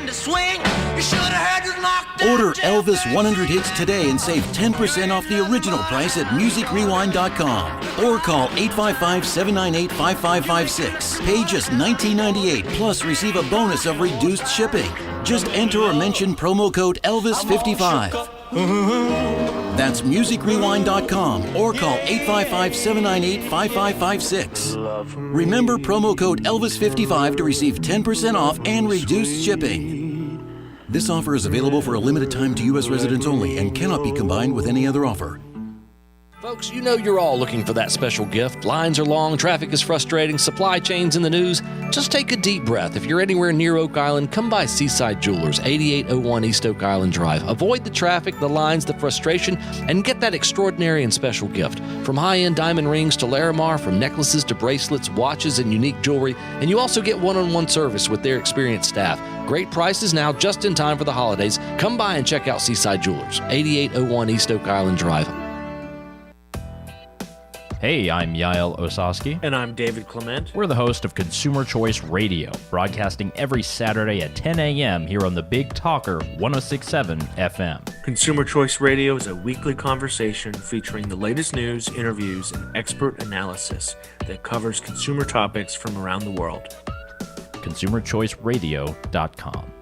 to swing. You should have heard this knocked out. Order Elvis 100 Hits today and save 10% off the original price at musicrewind.com or call 855-798-5556. Pay just $19.98 plus receive a bonus of reduced shipping. Just enter or mention promo code Elvis55. That's musicrewind.com or call 855-798-5556. Remember promo code Elvis55 to receive 10% off and reduced shipping. This offer is available for a limited time to U.S. residents only and cannot be combined with any other offer. Folks, you know you're all looking for that special gift. Lines are long, traffic is frustrating, supply chains in the news. Just take a deep breath. If you're anywhere near Oak Island, come by Seaside Jewelers, 8801 East Oak Island Drive. Avoid the traffic, the lines, the frustration, and get that extraordinary and special gift. From high-end diamond rings to Larimar, from necklaces to bracelets, watches, and unique jewelry. And you also get one-on-one service with their experienced staff. Great prices now, just in time for the holidays. Come by and check out Seaside Jewelers, 8801 East Oak Island Drive. Hey, I'm Yael Osowski. And I'm David Clement. We're the host of Consumer Choice Radio, broadcasting every Saturday at 10 a.m. here on the Big Talker 106.7 FM. Consumer Choice Radio is a weekly conversation featuring the latest news, interviews, and expert analysis that covers consumer topics from around the world. ConsumerChoiceRadio.com.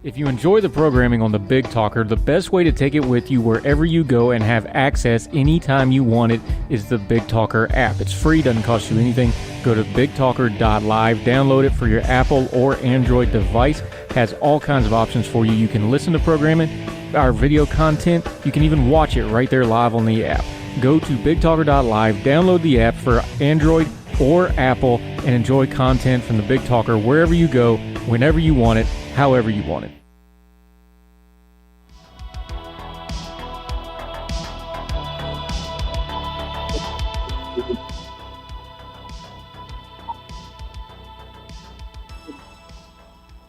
If you enjoy the programming on The Big Talker, the best way to take it with you wherever you go and have access anytime you want it is the Big Talker app. It's free, doesn't cost you anything. Go to bigtalker.live, download it for your Apple or Android device. Has all kinds of options for you. You can listen to programming, our video content. You can even watch it right there live on the app. Go to bigtalker.live, download the app for Android or Apple, and enjoy content from The Big Talker wherever you go, whenever you want it, however you want it.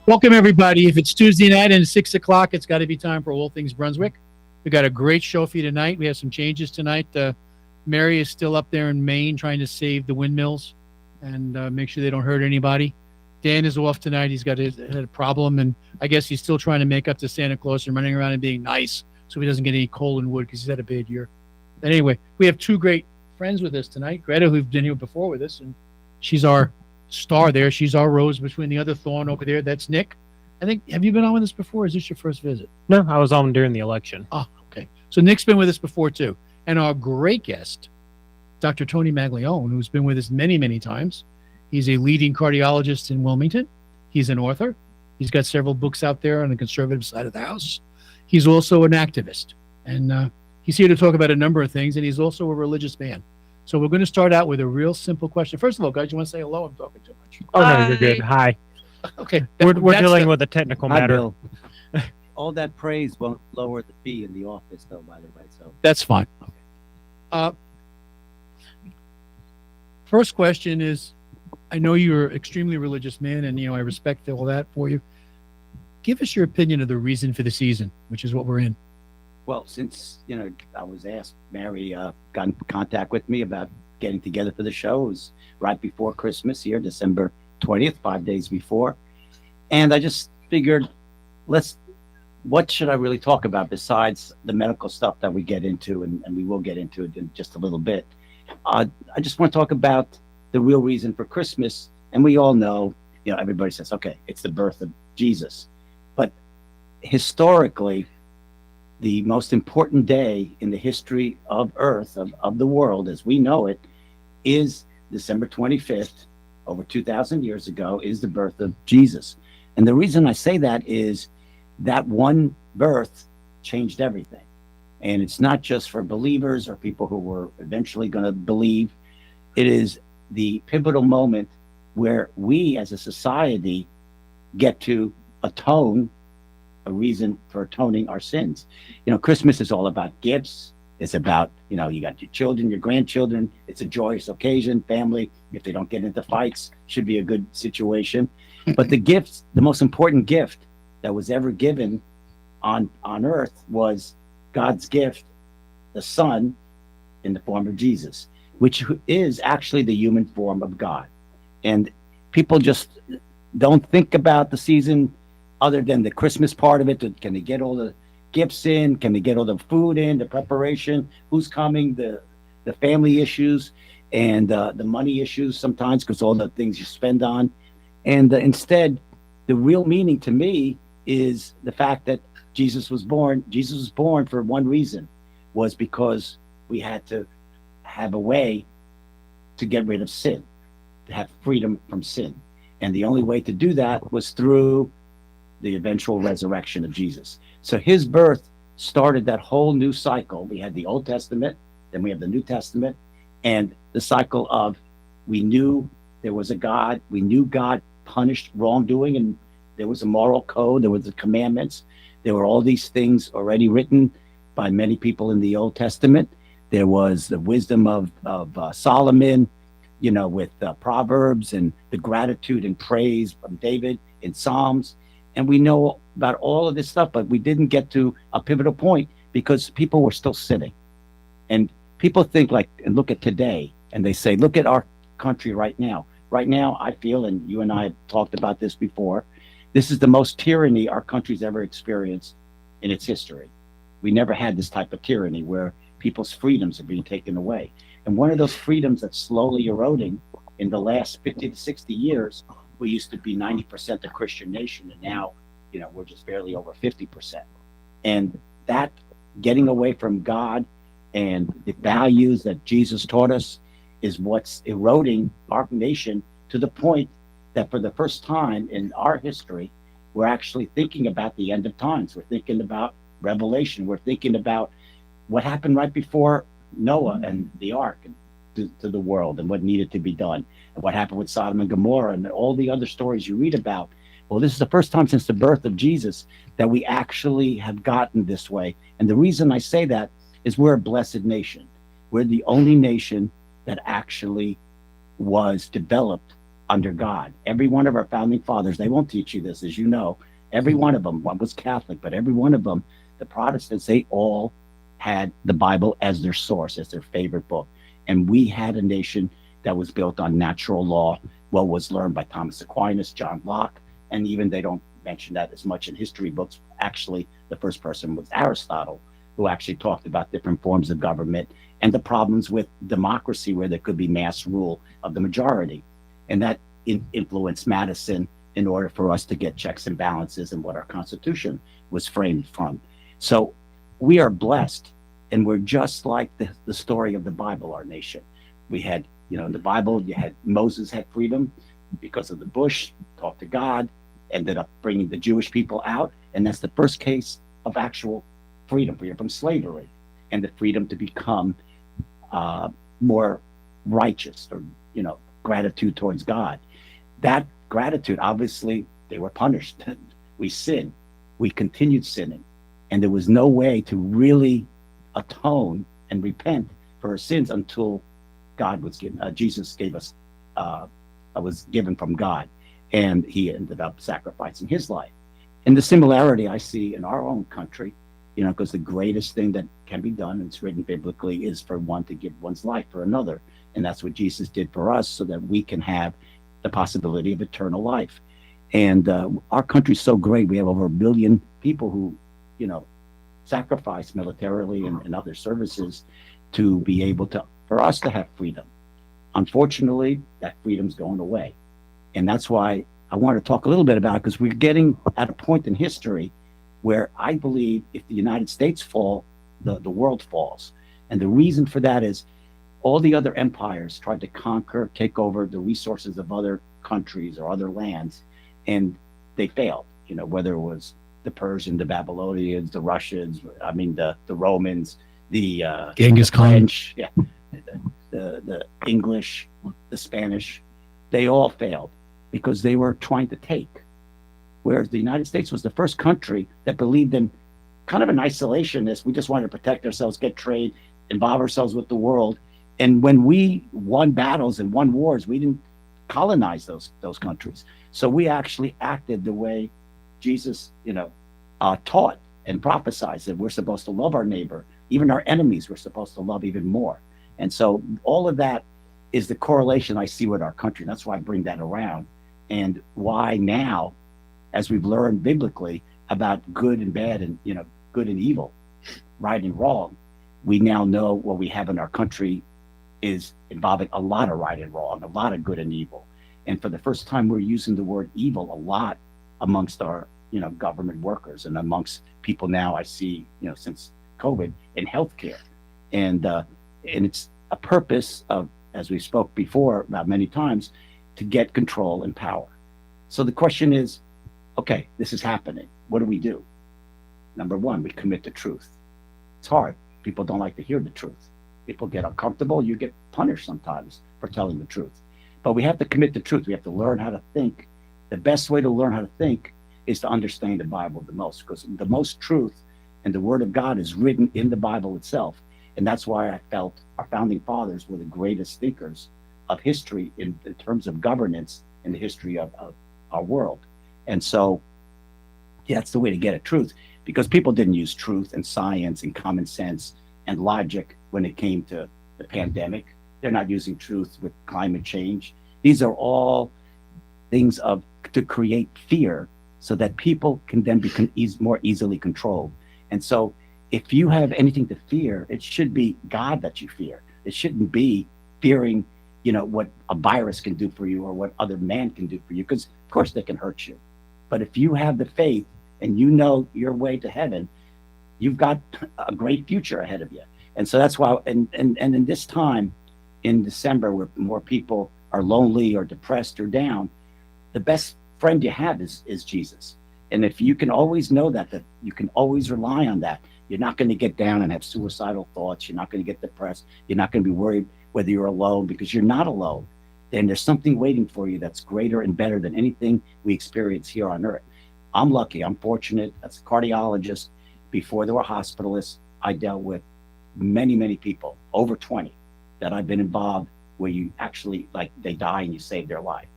Welcome, everybody. If it's Tuesday night and 6 o'clock, it's got to be time for All Things Brunswick. We got a great show for you tonight. We have some changes tonight. Mary is still up there in Maine trying to save the windmills and make sure they don't hurt anybody. Dan is off tonight. He's got a problem, and I guess he's still trying to make up to Santa Claus and running around and being nice so he doesn't get any coal and wood because he's had a bad year. But anyway, we have two great friends with us tonight. Greta, who's been here before with us, and she's our star there. She's our rose between the other thorn over there. That's Nick. I think, have you been on with us before? Or is this your first visit? No, I was on during the election. Oh, okay. So Nick's been with us before, too. And our great guest, Dr. Tony Maglione, who's been with us many, many times. He's a leading cardiologist in Wilmington. He's an author. He's got several books out there on the conservative side of the house. He's also an activist. And he's here to talk about a number of things, and he's also a religious man. So we're going to start out with a real simple question. First of all, guys, you want to say hello? I'm talking too much. Oh, no, you're good. Hi. Okay. We're dealing with a technical matter. Bill. All that praise won't lower the fee in the office, though, by the way. So that's fine. Okay. First question is, I know you're an extremely religious man, and I respect all that for you. Give us your opinion of the reason for the season, which is what we're in. Well, since I was asked, Mary got in contact with me about getting together for the show. It was right before Christmas here, December 20th, 5 days before, and I just figured, what should I really talk about besides the medical stuff that we get into, and we will get into it in just a little bit. I just want to talk about the real reason for Christmas. And we all know, everybody says, okay, it's the birth of Jesus. But historically, the most important day in the history of Earth, of the world as we know it, is December 25th, over 2,000 years ago, is the birth of Jesus. And the reason I say that is that one birth changed everything. And it's not just for believers or people who were eventually going to believe. It is the pivotal moment where we as a society get to atone, a reason for atoning our sins. Christmas is all about gifts. It's about, you got your children, your grandchildren. It's a joyous occasion. Family, if they don't get into fights, should be a good situation. But the gifts, the most important gift that was ever given on earth was God's gift, the Son, in the form of Jesus. which is actually the human form of God. And people just don't think about the season other than the Christmas part of it. Can they get all the gifts in? Can they get all the food in, the preparation? Who's coming? The family issues and the money issues sometimes, because all the things you spend on. And instead, the real meaning to me is the fact that Jesus was born. Jesus was born for one reason, was because we had to have a way to get rid of sin, to have freedom from sin. And the only way to do that was through the eventual resurrection of Jesus. So his birth started that whole new cycle. We had the Old Testament, then we have the New Testament, and the cycle of, we knew there was a God, we knew God punished wrongdoing, and there was a moral code, there were the commandments, there were all these things already written by many people in the Old Testament. There was the wisdom of Solomon, you know, with Proverbs, and the gratitude and praise from David in Psalms. And we know about all of this stuff, but we didn't get to a pivotal point because people were still sinning. And people think like, and look at today, and they say, look at our country right now. Right now, I feel, and you and I have talked about this before, this is the most tyranny our country's ever experienced in its history. We never had this type of tyranny where people's freedoms are being taken away. And one of those freedoms that's slowly eroding in the last 50 to 60 years, we used to be 90% a Christian nation, and now, you know, we're just barely over 50%. And that getting away from God and the values that Jesus taught us is what's eroding our nation, to the point that for the first time in our history, we're actually thinking about the end of times. We're thinking about Revelation. We're thinking about what happened right before Noah and the ark to the world, and what needed to be done, and what happened with Sodom and Gomorrah, and all the other stories you read about. Well, this is the first time since the birth of Jesus that we actually have gotten this way. And the reason I say that is we're a blessed nation. We're the only nation that actually was developed under God. Every one of our founding fathers, they won't teach you this, as you know, every one of them, one was Catholic, but every one of them, the Protestants, they all had the Bible as their source, as their favorite book. And we had a nation that was built on natural law, what was learned by Thomas Aquinas, John Locke, and even they don't mention that as much in history books. Actually, the first person was Aristotle, who actually talked about different forms of government and the problems with democracy, where there could be mass rule of the majority. And that influenced Madison in order for us to get checks and balances and what our Constitution was framed from. So we are blessed, and we're just like the story of the Bible, our nation. We had, you know, in the Bible, you had Moses had freedom because of the bush, talked to God, ended up bringing the Jewish people out. And that's the first case of actual freedom from slavery, and the freedom to become more righteous, or, you know, gratitude towards God. That gratitude, obviously, they were punished. We sinned. We continued sinning. And there was no way to really atone and repent for our sins until God was given, Jesus gave us, was given from God, and he ended up sacrificing his life. And the similarity I see in our own country, you know, because the greatest thing that can be done, and it's written biblically, is for one to give one's life for another. And that's what Jesus did for us, so that we can have the possibility of eternal life. And our country's so great. We have over 1 billion people who, you know, sacrifice militarily and other services to be able to, for us to have freedom. Unfortunately, that freedom's going away. And that's why I want to talk a little bit about it, because we're getting at a point in history where I believe if the United States fall, the world falls. And the reason for that is all the other empires tried to conquer, take over the resources of other countries or other lands, and they failed. You know, whether it was the Persians, the Babylonians, the Russians, I mean, the Romans, the Genghis Khan. French, yeah, the English, the Spanish, they all failed because they were trying to take. Whereas the United States was the first country that believed in kind of an isolationist. We just wanted to protect ourselves, get trade, involve ourselves with the world. And when we won battles and won wars, we didn't colonize those countries. So we actually acted the way Jesus, you know, taught and prophesied, that we're supposed to love our neighbor, even our enemies we're supposed to love even more. And so all of that is the correlation I see with our country. That's why I bring that around, and why now, as we've learned biblically about good and bad and, good and evil, right and wrong, we now know what we have in our country is involving a lot of right and wrong, a lot of good and evil. And for the first time, we're using the word evil a lot amongst our, government workers and amongst people now I see, since COVID in healthcare. And it's a purpose of, as we spoke before about many times, to get control and power. So the question is, okay, this is happening. What do we do? Number one, we commit the truth. It's hard. People don't like to hear the truth. People get uncomfortable. You get punished sometimes for telling the truth. But we have to commit the truth. We have to learn how to think. The best way to learn how to think is to understand the Bible the most, because the most truth and the Word of God is written in the Bible itself. And that's why I felt our founding fathers were the greatest thinkers of history in terms of governance in the history of our world. And so that's the way to get at truth, because people didn't use truth and science and common sense and logic when it came to the pandemic. They're not using truth with climate change. These are all things to create fear so that people can then be more easily controlled. And so if you have anything to fear, it should be God that you fear. It shouldn't be fearing, what a virus can do for you or what other man can do for you, because of course they can hurt you. But if you have the faith and you know your way to heaven, you've got a great future ahead of you. And so that's why, and in this time in December, where more people are lonely or depressed or down, the best friend you have is Jesus. And if you can always know that you can always rely on that, you're not going to get down and have suicidal thoughts. You're not going to get depressed. You're not going to be worried whether you're alone, because you're not alone. Then there's something waiting for you that's greater and better than anything we experience here on earth. I'm lucky. I'm fortunate. As a cardiologist, before there were hospitalists, I dealt with many, many people, over 20, that I've been involved where you actually, they die and you save their life.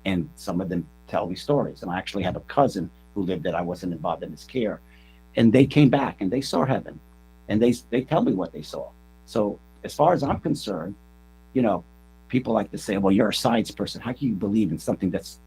And some of them tell me stories. And I actually have a cousin who lived that I wasn't involved in his care. And they came back and they saw heaven. And they tell me what they saw. So as far as I'm concerned, people like to say, well, you're a science person. How can you believe in something that's,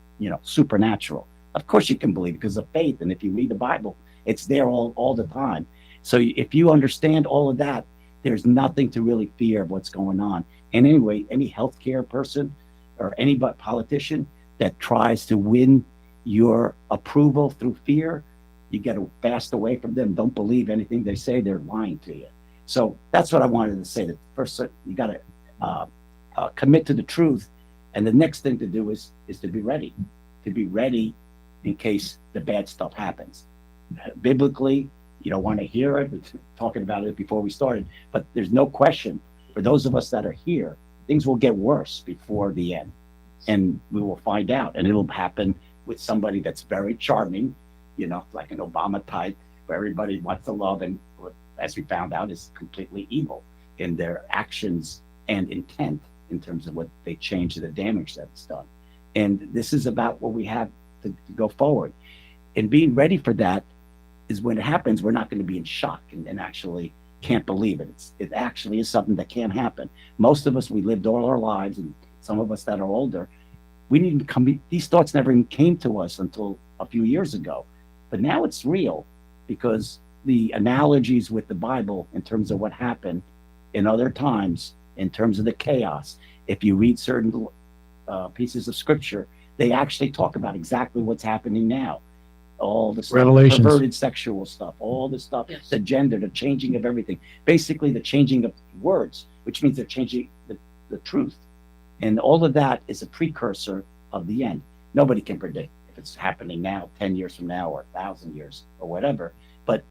supernatural? Of course you can believe, because of faith. And if you read the Bible, it's there all the time. So if you understand all of that, there's nothing to really fear of what's going on. And anyway, any healthcare person or any politician that tries to win your approval through fear, you got to fast away from them. Don't believe anything they say. They're lying to you. So that's what I wanted to say. That first, you got to commit to the truth. And the next thing to do is to be ready in case the bad stuff happens. Biblically, you don't want to hear it. We're talking about it before we started, but there's no question for those of us that are here, things will get worse before the end, and we will find out, and it'll happen with somebody that's very charming, like an Obama type, where everybody wants to love, and as we found out, is completely evil in their actions and intent in terms of what they change, the damage that's done. And this is about what we have to go forward. And being ready for that is when it happens, we're not going to be in shock and actually can't believe it. It actually is something that can happen. Most of us, we lived all our lives, and some of us that are older, these thoughts never even came to us until a few years ago. But now it's real, because the analogies with the Bible in terms of what happened in other times, in terms of the chaos, if you read certain pieces of scripture, they actually talk about exactly what's happening now. All the stuff, perverted sexual stuff, all the stuff, yes. The gender, the changing of everything, basically the changing of words, which means they're changing the truth. And all of that is a precursor of the end. Nobody can predict if it's happening now, 10 years from now, or 1,000 years, or whatever. But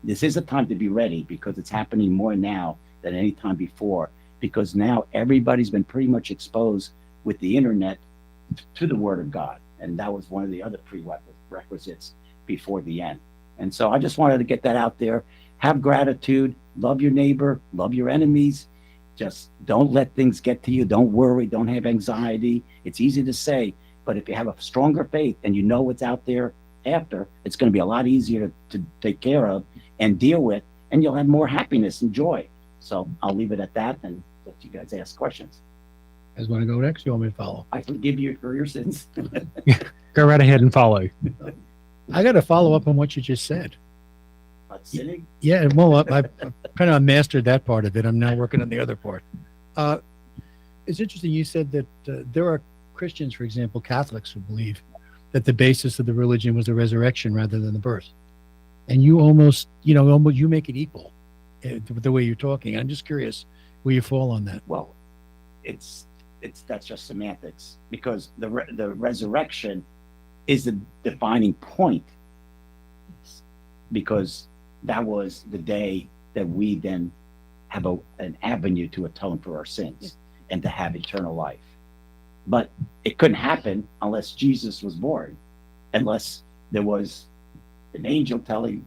this is a time to be ready, because it's happening more now than any time before, because now everybody's been pretty much exposed with the internet to the Word of God. And that was one of the other prerequisites before the end. And so I just wanted to get that out there. Have gratitude, love your neighbor, love your enemies. Just don't let things get to you. Don't worry, don't have anxiety. It's easy to say, but if you have a stronger faith and you know what's out there after, it's going to be a lot easier to take care of and deal with, and you'll have more happiness and joy. So I'll leave it at that, and let you guys ask questions. You guys want to go next? You want me to follow? I forgive you for your sins. Go right ahead and follow. I got to follow up on what you just said. About sinning? Yeah, well, I've kind of mastered that part of it. I'm now working on the other part. It's interesting. You said that there are Christians, for example, Catholics, who believe that the basis of the religion was the resurrection rather than the birth. And you almost you make it equal the way you're talking. I'm just curious where you fall on that. Well, that's just semantics, because the resurrection is the defining point, because that was the day that we then have an avenue to atone for our sins and to have eternal life. But it couldn't happen unless Jesus was born, unless there was an angel telling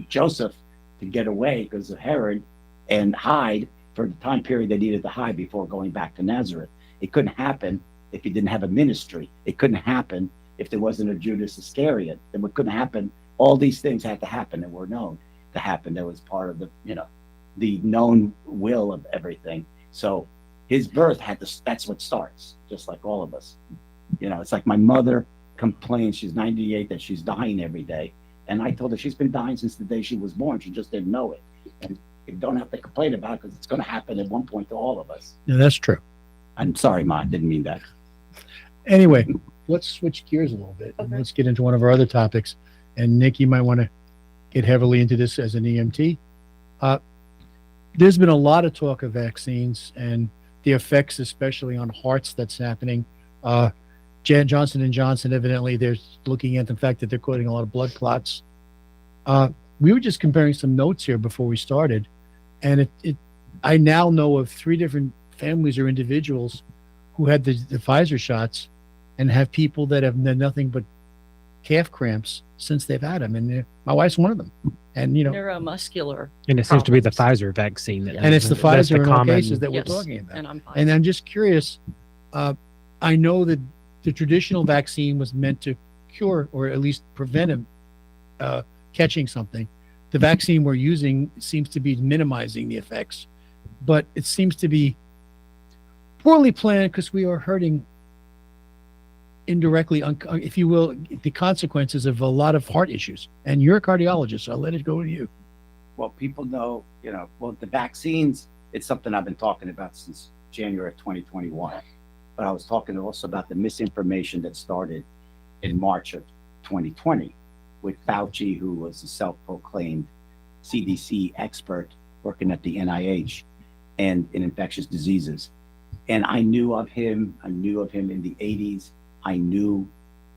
Joseph to get away because of Herod and hide for the time period they needed to hide before going back to Nazareth. It couldn't happen if he didn't have a ministry. It couldn't happen if there wasn't a Judas Iscariot. It couldn't happen. All these things had to happen and were known to happen. That was part of the known will of everything. So his birth that's what starts, just like all of us. It's like my mother complains, she's 98, that she's dying every day. And I told her she's been dying since the day she was born. She just didn't know it. And you don't have to complain about it, because it's going to happen at one point to all of us. Yeah, that's true. I'm sorry, Ma, I didn't mean that. Anyway, let's switch gears a little bit. And let's get into one of our other topics. And Nick, you might want to get heavily into this as an EMT. There's been a lot of talk of vaccines and the effects, especially on hearts, that's happening. Johnson & Johnson, evidently, they're looking at the fact that they're causing a lot of blood clots. We were just comparing some notes here before we started, and I now know of 3 different families or individuals who had the Pfizer shots and have people that have nothing but calf cramps since they've had them. And my wife's one of them. And, neuromuscular. And it seems to be the Pfizer vaccine. And it's the Pfizer in all cases that we're talking about. And I'm just curious. I know that the traditional vaccine was meant to cure or at least prevent him catching something. The vaccine we're using seems to be minimizing the effects, but it seems to be poorly planned because we are hurting indirectly, if you will, the consequences of a lot of heart issues. And you're a cardiologist, so I'll let it go to you. Well, people know, the vaccines, it's something I've been talking about since January of 2021. But I was talking also about the misinformation that started in March of 2020 with Fauci, who was a self-proclaimed CDC expert working at the NIH and in infectious diseases. And I knew of him in the 80s. I knew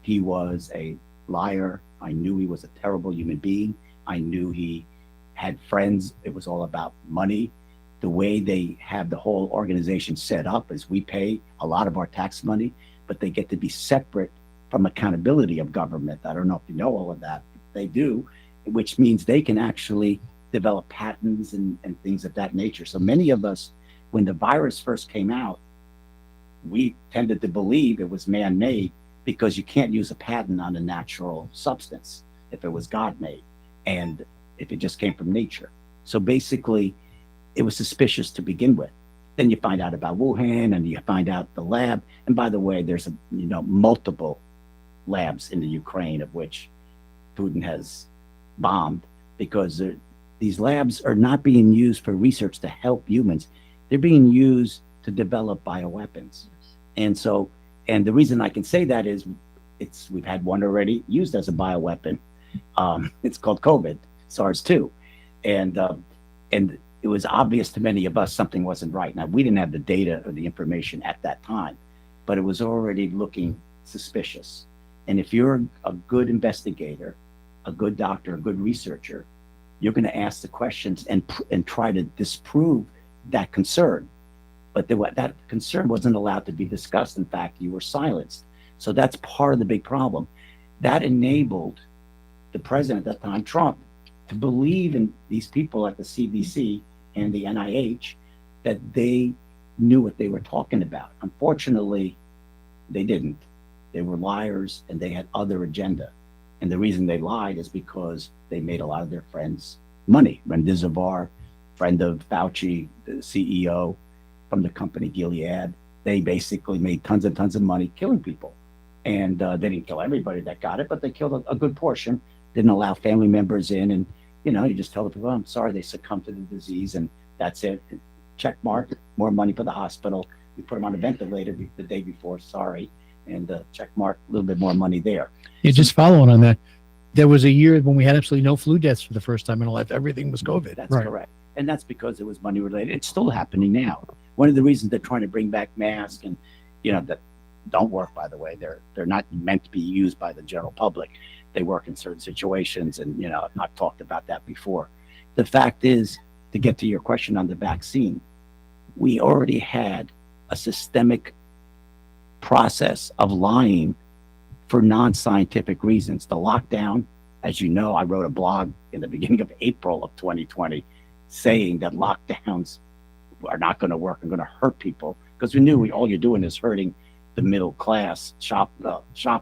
he was a liar. I knew he was a terrible human being. I knew he had friends. It was all about money. The way they have the whole organization set up is we pay a lot of our tax money, but they get to be separate from accountability of government. I don't know if you know all of that. They do, which means they can actually develop patents and things of that nature. So many of us, when the virus first came out, we tended to believe it was man-made because you can't use a patent on a natural substance if it was God-made and if it just came from nature. So basically, it was suspicious to begin with. Then you find out about Wuhan and you find out the lab. And by the way, there's multiple labs in the Ukraine of which Putin has bombed, because these labs are not being used for research to help humans. They're being used to develop bioweapons. And the reason I can say that is we've had one already used as a bioweapon. It's called COVID, SARS-2. And it was obvious to many of us something wasn't right. Now, we didn't have the data or the information at that time, but it was already looking suspicious. And if you're a good investigator, a good doctor, a good researcher, you're going to ask the questions and try to disprove that concern. But that concern wasn't allowed to be discussed. In fact, you were silenced. So that's part of the big problem. That enabled the president at that time, Trump, to believe in these people at the CDC and the NIH that they knew what they were talking about. Unfortunately, they didn't. They were liars and they had other agenda. And the reason they lied is because they made a lot of their friends money. Remdesivir, friend of Fauci, the CEO, from the company Gilead. They basically made tons and tons of money killing people. And they didn't kill everybody that got it, but they killed a good portion, didn't allow family members in. And, you just tell the people, I'm sorry, they succumbed to the disease, and that's it. Check mark, more money for the hospital. We put them on a ventilator the day before, sorry. And check mark, a little bit more money there. Yeah, just following on that, there was a year when we had absolutely no flu deaths for the first time in our life. Everything was COVID. That's correct. And that's because it was money related. It's still happening now. One of the reasons they're trying to bring back masks and, that don't work, by the way. They're not meant to be used by the general public. They work in certain situations. And, I've talked about that before. The fact is, to get to your question on the vaccine, we already had a systemic process of lying for non-scientific reasons. The lockdown, as you know, I wrote a blog in the beginning of April of 2020 saying that lockdowns are not going to work and going to hurt people, because we knew all you're doing is hurting the middle class shop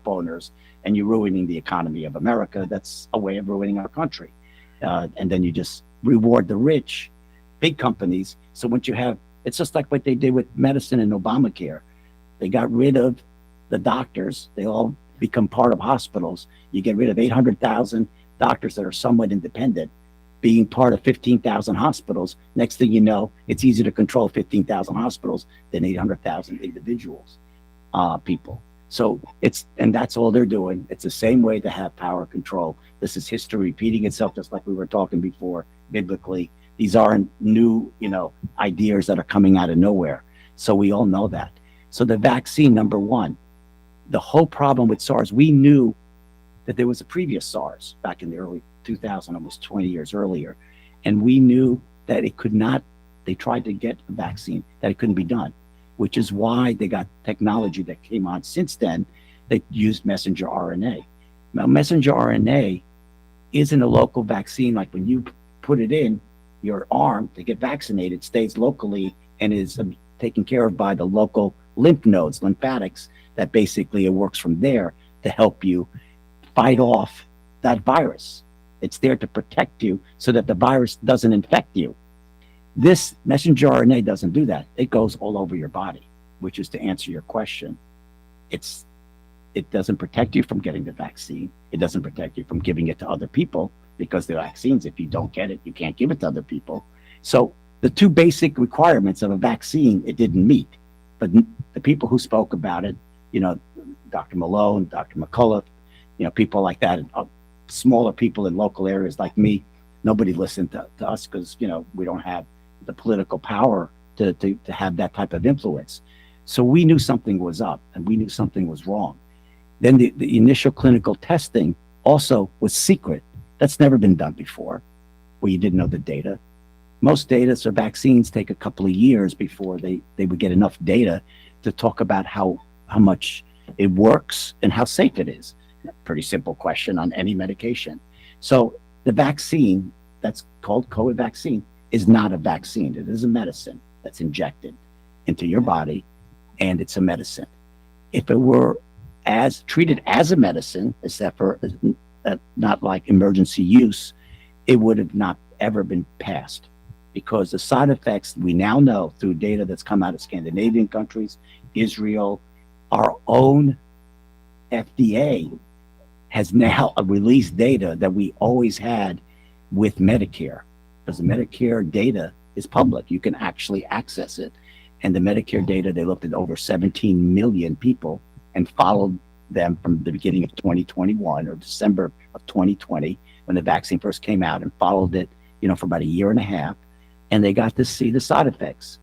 owners, and you're ruining the economy of America. That's a way of ruining our country. And then you just reward the rich, big companies. So once you have, it's just like what they did with medicine and Obamacare. They got rid of the doctors. They all become part of hospitals. You get rid of 800,000 doctors that are somewhat independent, being part of 15,000 hospitals. Next thing you know, it's easier to control 15,000 hospitals than 800,000 individuals, people. So and that's all they're doing. It's the same way to have power control. This is history repeating itself, just like we were talking before, biblically. These aren't new, ideas that are coming out of nowhere. So we all know that. So the vaccine, number one, the whole problem with SARS, we knew that there was a previous SARS back in the early 2000, almost 20 years earlier. And we knew that it could not, they tried to get a vaccine, that it couldn't be done, which is why they got technology that came on since then. They used messenger RNA. Now, messenger RNA isn't a local vaccine. Like when you put it in your arm to get vaccinated, stays locally and is taken care of by the local lymph nodes, lymphatics, that basically it works from there to help you fight off that virus. It's there to protect you so that the virus doesn't infect you. This messenger RNA doesn't do that. It goes all over your body, which is to answer your question. It doesn't protect you from getting the vaccine. It doesn't protect you from giving it to other people, because the vaccines, if you don't get it, you can't give it to other people. So the two basic requirements of a vaccine, it didn't meet. But the people who spoke about it, Dr. Malone, Dr. McCullough, people like that, smaller people in local areas like me, nobody listened to us because, we don't have the political power to have that type of influence. So we knew something was up and we knew something was wrong. Then the initial clinical testing also was secret. That's never been done before, where you didn't know the data. Most data, so vaccines take a couple of years before they would get enough data to talk about how much it works and how safe it is. Pretty simple question on any medication. So the vaccine that's called COVID vaccine is not a vaccine. It is a medicine that's injected into your body, and it's a medicine. If it were treated as a medicine, except for not like emergency use, it would have not ever been passed, because the side effects we now know through data that's come out of Scandinavian countries, Israel, our own FDA has now released data that we always had with Medicare, because the Medicare data is public. You can actually access it. And the Medicare data, they looked at over 17 million people and followed them from the beginning of 2021 or December of 2020, when the vaccine first came out, and followed it, for about a year and a half. And they got to see the side effects.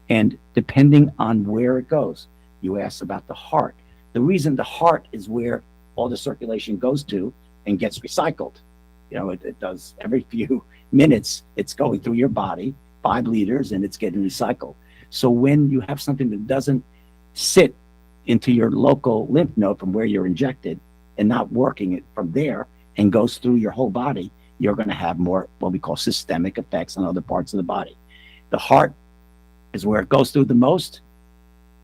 And depending on where it goes, you asked about the heart. The reason the heart is where all the circulation goes to and gets recycled. It does every few minutes, it's going through your body, 5 liters, and it's getting recycled. So when you have something that doesn't sit into your local lymph node from where you're injected and not working it from there and goes through your whole body, you're going to have more what we call systemic effects on other parts of the body. The heart is where it goes through the most,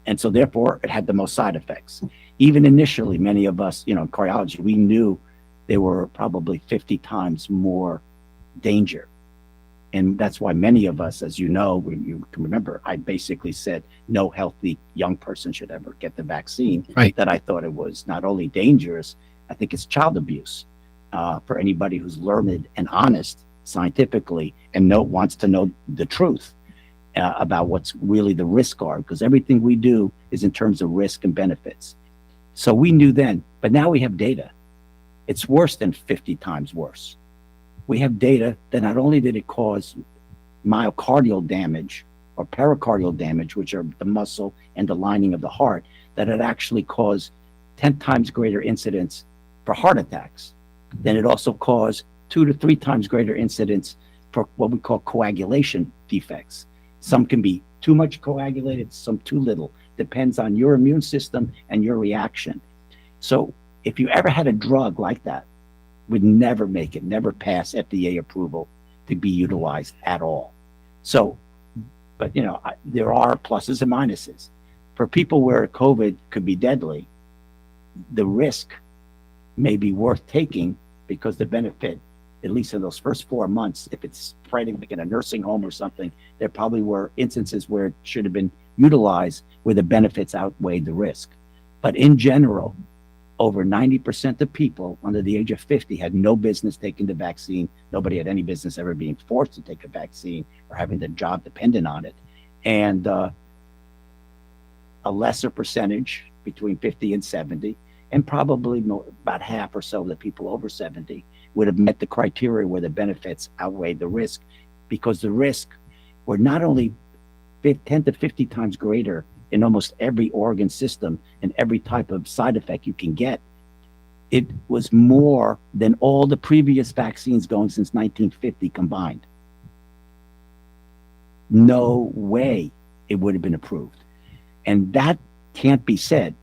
and so therefore it had the most side effects. Even initially, many of us, in cardiology, we knew there were probably 50 times more danger And that's why many of us, as you know, you can remember, I basically said no healthy young person should ever get the vaccine. Right. That I thought it was not only dangerous, I think it's child abuse for anybody who's learned and honest scientifically and wants to know the truth about what's really the risk are, because everything we do is in terms of risk and benefits. So we knew then, but now we have data. It's worse than 50 times worse. We have data that not only did it cause myocardial damage or pericardial damage, which are the muscle and the lining of the heart, that it actually caused 10 times greater incidence for heart attacks. Then it also caused 2 to 3 times greater incidence for what we call coagulation defects. Some can be too much coagulated, some too little. Depends on your immune system and your reaction. So if you ever had a drug like that, would never make it, never pass FDA approval to be utilized at all. So, but you know, there are pluses and minuses. For people where COVID could be deadly, the risk may be worth taking because the benefit, at least in those first 4 months, if it's spreading like in a nursing home or something, there probably were instances where it should have been utilized where the benefits outweighed the risk. But in general, over 90% of people under the age of 50 had no business taking the vaccine. Nobody had any business ever being forced to take a vaccine or having their job dependent on it. And a lesser percentage between 50 and 70, and probably about half or so of the people over 70 would have met the criteria where the benefits outweighed the risk, because the risk were not only 10 to 50 times greater in almost every organ system and every type of side effect you can get. It was more than all the previous vaccines going since 1950 combined. No way it would have been approved. And that can't be said.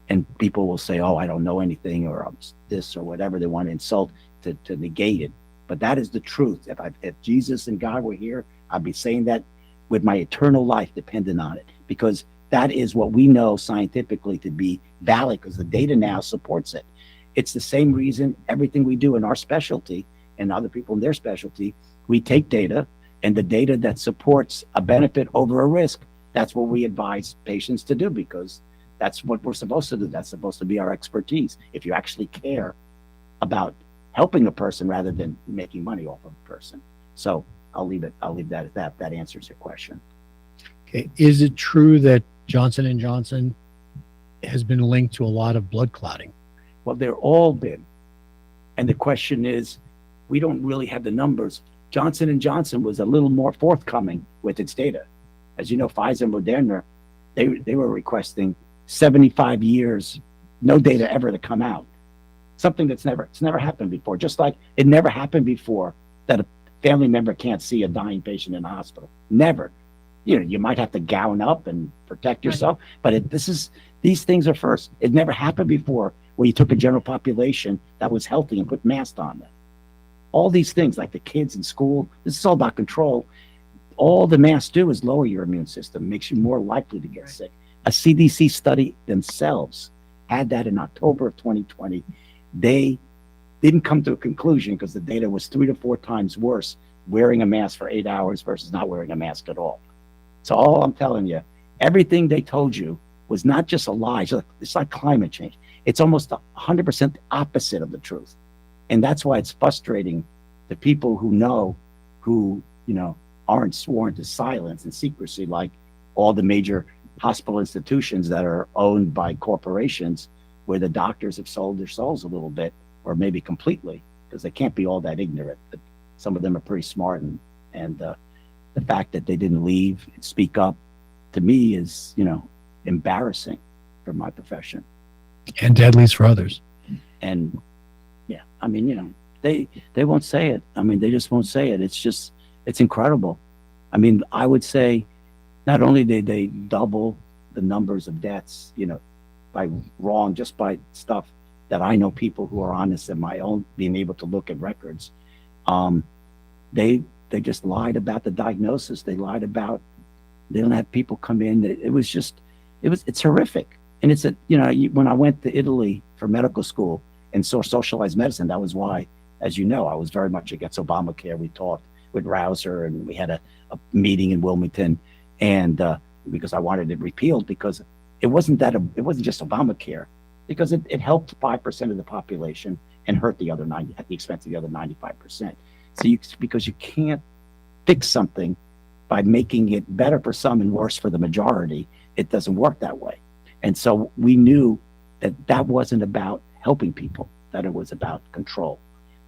And people will say, oh, I don't know anything, or this or whatever they want to insult to negate it. But that is the truth. If Jesus and God were here, I'd be saying that with my eternal life dependent on it, because that is what we know scientifically to be valid, because the data now supports it. It's the same reason everything we do in our specialty and other people in their specialty, we take data, and the data that supports a benefit over a risk, that's what we advise patients to do, because that's what we're supposed to do. That's supposed to be our expertise. If you actually care about helping a person rather than making money off of a person. So I'll leave that at that. That answers your question. Okay. Is it true that Johnson & Johnson has been linked to a lot of blood clotting? Well, they're all been. And the question is, we don't really have the numbers. Johnson & Johnson was a little more forthcoming with its data. As you know, Pfizer and Moderna, they were requesting 75 years, no data ever to come out. Something it's never happened before. Just like it never happened before that a family member can't see a dying patient in a hospital. Never. You know, you might have to gown up and protect yourself, but these things are first. It never happened before where you took a general population that was healthy and put masks on them. All these things, like the kids in school, this is all about control. All the masks do is lower your immune system, makes you more likely to get sick. A CDC study themselves had that in October of 2020. They didn't come to a conclusion because the data was 3 to 4 times worse wearing a mask for 8 hours versus not wearing a mask at all. So all I'm telling you, everything they told you was not just a lie. It's like climate change. It's almost 100% opposite of the truth. And that's why it's frustrating to people who know, who, you know, aren't sworn to silence and secrecy, like all the major hospital institutions that are owned by corporations, where the doctors have sold their souls a little bit, or maybe completely, because they can't be all that ignorant. But some of them are pretty smart, and the fact that they didn't leave and speak up, to me, is, you know, embarrassing for my profession. And deadly for others. And yeah, I mean, you know, they won't say it. I mean, they just won't say it. It's incredible. I mean, I would say not only did they double the numbers of deaths, you know, just by stuff that I know people who are honest in my own being able to look at records. They just lied about the diagnosis. They lied about, they don't have people come in. It's horrific. And it's when I went to Italy for medical school and saw socialized medicine, that was why, as you know, I was very much against Obamacare. We talked with Rouser, and we had a meeting in Wilmington, and because I wanted it repealed, because it wasn't just Obamacare, because it helped 5% of the population and hurt the other 90 at the expense of the other 95%. So because you can't fix something by making it better for some and worse for the majority, it doesn't work that way. And so we knew that wasn't about helping people, that it was about control.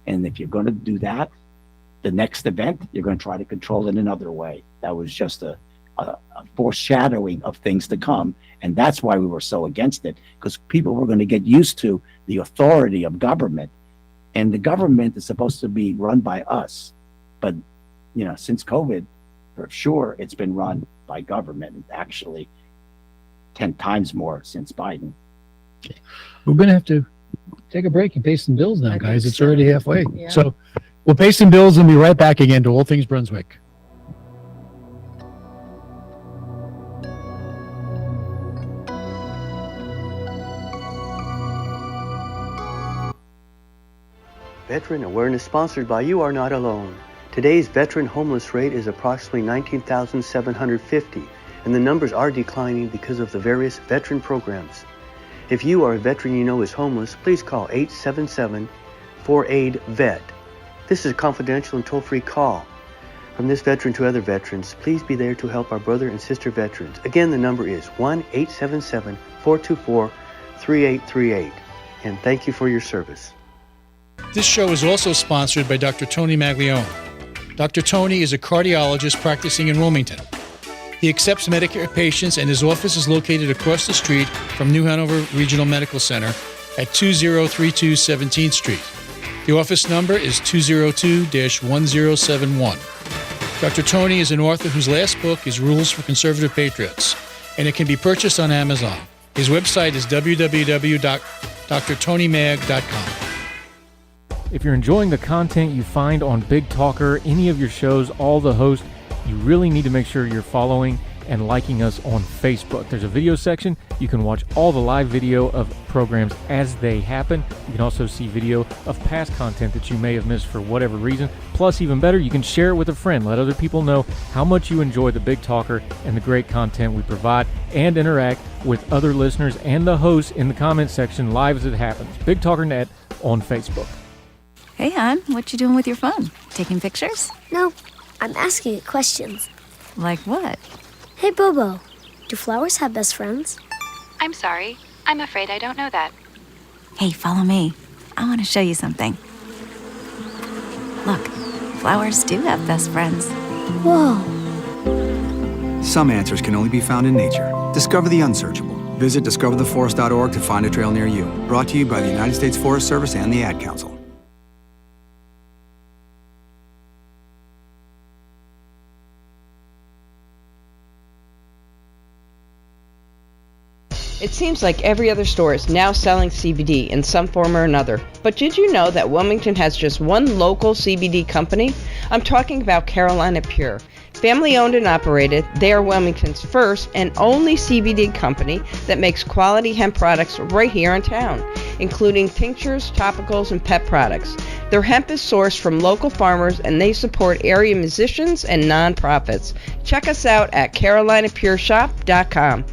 And if you're going to do that, the next event, you're going to try to control it another way. That was just a foreshadowing of things to come. And that's why we were so against it, because people were going to get used to the authority of government. And the government is supposed to be run by us. But, since COVID, for sure, it's been run by government, actually 10 times more since Biden. We're going to have to take a break and pay some bills now, guys. It's already halfway. Yeah. So we'll pay some bills and be right back again to All Things Brunswick. Veteran Awareness sponsored by You Are Not Alone. Today's veteran homeless rate is approximately 19,750, and the numbers are declining because of the various veteran programs. If you are a veteran you know is homeless, please call 877-4AID-VET. This is a confidential and toll-free call. From this veteran to other veterans, please be there to help our brother and sister veterans. Again, the number is 1-877-424-3838. And thank you for your service. This show is also sponsored by Dr. Tony Maglione. Dr. Tony is a cardiologist practicing in Wilmington. He accepts Medicare patients, and his office is located across the street from New Hanover Regional Medical Center at 2032 17th Street. The office number is 202-1071. Dr. Tony is an author whose last book is Rules for Conservative Patriots, and it can be purchased on Amazon. His website is www.drtonymag.com. If you're enjoying the content you find on Big Talker, any of your shows, all the hosts, you really need to make sure you're following and liking us on Facebook. There's a video section. You can watch all the live video of programs as they happen. You can also see video of past content that you may have missed for whatever reason. Plus, even better, you can share it with a friend. Let other people know how much you enjoy the Big Talker and the great content we provide, and interact with other listeners and the hosts in the comment section live as it happens. Big Talker Net on Facebook. Hey, hon, what you doing with your phone? Taking pictures? No, I'm asking it questions. Like what? Hey, Bobo, do flowers have best friends? I'm sorry. I'm afraid I don't know that. Hey, follow me. I want to show you something. Look, flowers do have best friends. Whoa. Some answers can only be found in nature. Discover the unsearchable. Visit discovertheforest.org to find a trail near you. Brought to you by the United States Forest Service and the Ad Council. It seems like every other store is now selling CBD in some form or another. But did you know that Wilmington has just one local CBD company? I'm talking about Carolina Pure. Family owned and operated, they are Wilmington's first and only CBD company that makes quality hemp products right here in town, including tinctures, topicals, and pet products. Their hemp is sourced from local farmers, and they support area musicians and nonprofits. Check us out at carolinapureshop.com.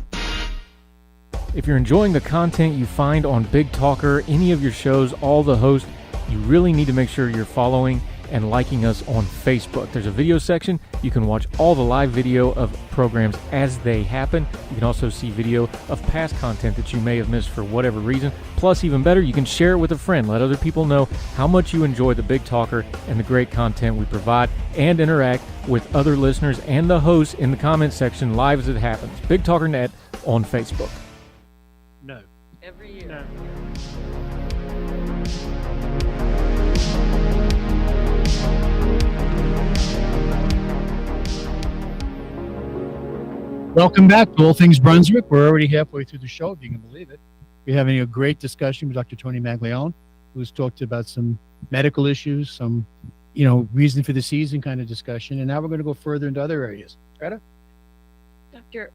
If you're enjoying the content you find on Big Talker, any of your shows, all the hosts, you really need to make sure you're following and liking us on Facebook. There's a video section. You can watch all the live video of programs as they happen. You can also see video of past content that you may have missed for whatever reason. Plus, even better, you can share it with a friend. Let other people know how much you enjoy the Big Talker and the great content we provide, and interact with other listeners and the hosts in the comment section live as it happens. Big Talker Net on Facebook. No. Every year. No. Welcome back to All Things Brunswick. We're already halfway through the show, if you can believe it. We're having a great discussion with Dr. Tony Maglione, who's talked about some medical issues, some, reason for the season kind of discussion. And now we're going to go further into other areas. Greta? Doctor,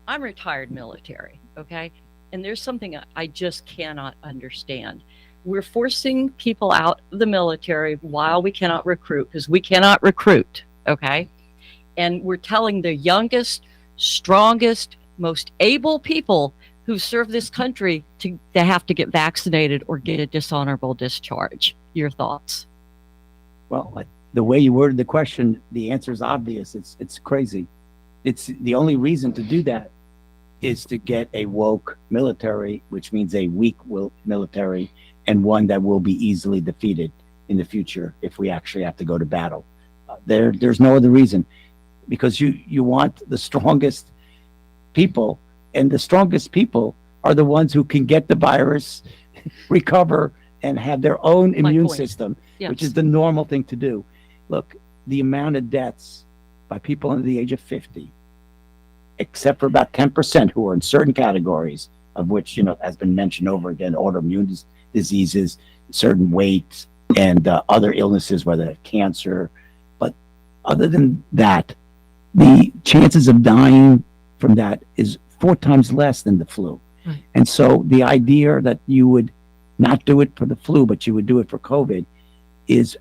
I'm retired military, okay? And there's something I just cannot understand. we're forcing people out of the military while we cannot recruit, because we cannot recruit, okay? And we're telling the youngest, strongest, most able people who serve this country to have to get vaccinated or get a dishonorable discharge. Your thoughts? Well, the way you worded the question, the answer is obvious. It's crazy. It's the only reason to do that is to get a woke military, which means a weak military, and one that will be easily defeated in the future if we actually have to go to battle. There's no other reason, because you want the strongest people, and the strongest people are the ones who can get the virus, recover, and have their own immune system, which is the normal thing to do. Look, the amount of deaths by people under the age of 50, except for about 10% who are in certain categories, of which, has been mentioned over again, autoimmune diseases, certain weights, and other illnesses, whether cancer. But other than that, the chances of dying from that is 4 times less than the flu. Right. And so the idea that you would not do it for the flu, but you would do it for COVID is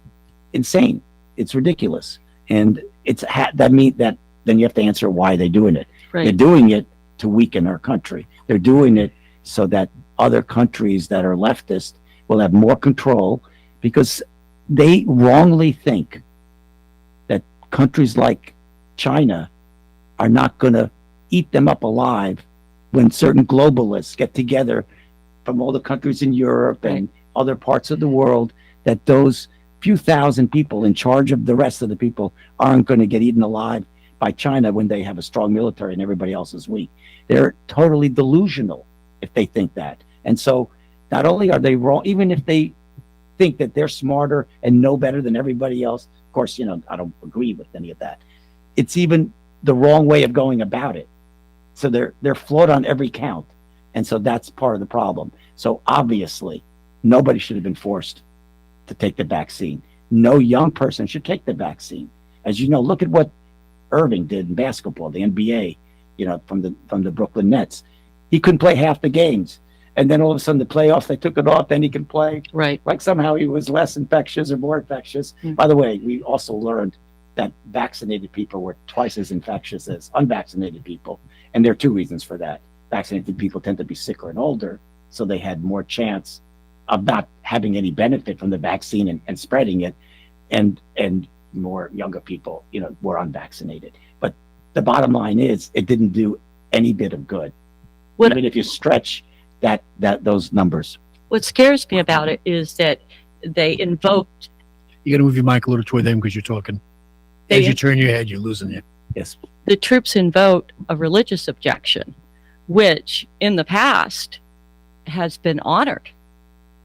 insane. It's ridiculous. And then you have to answer why they're doing it. Right. They're doing it to weaken our country. They're doing it so that other countries that are leftist will have more control, because they wrongly think that countries like China are not going to eat them up alive when certain globalists get together from all the countries in Europe and other parts of the world, that those few thousand people in charge of the rest of the people aren't going to get eaten alive by China when they have a strong military and everybody else is weak. They're totally delusional if they think that. And so not only are they wrong, even if they think that they're smarter and know better than everybody else, of course, I don't agree with any of that. It's even the wrong way of going about it. So they're flawed on every count. And so that's part of the problem. So obviously, nobody should have been forced to take the vaccine. No young person should take the vaccine. As you know, look at what Irving did in basketball, the NBA, from the Brooklyn Nets. He couldn't play half the games. And then all of a sudden the playoffs, they took it off, then he can play. Right. Like somehow he was less infectious or more infectious. By the way, we also learned that vaccinated people were twice as infectious as unvaccinated people. And there are 2 reasons for that. Vaccinated people tend to be sicker and older, so they had more chance of not having any benefit from the vaccine and spreading it. And more younger people, were unvaccinated. But the bottom line is it didn't do any bit of good. Even if you stretch those numbers. What scares me about it is that they invoked. You got to move your mic a little toward them because you're talking. As you turn your head, you're losing it. Yes. The troops invoked a religious objection, which in the past has been honored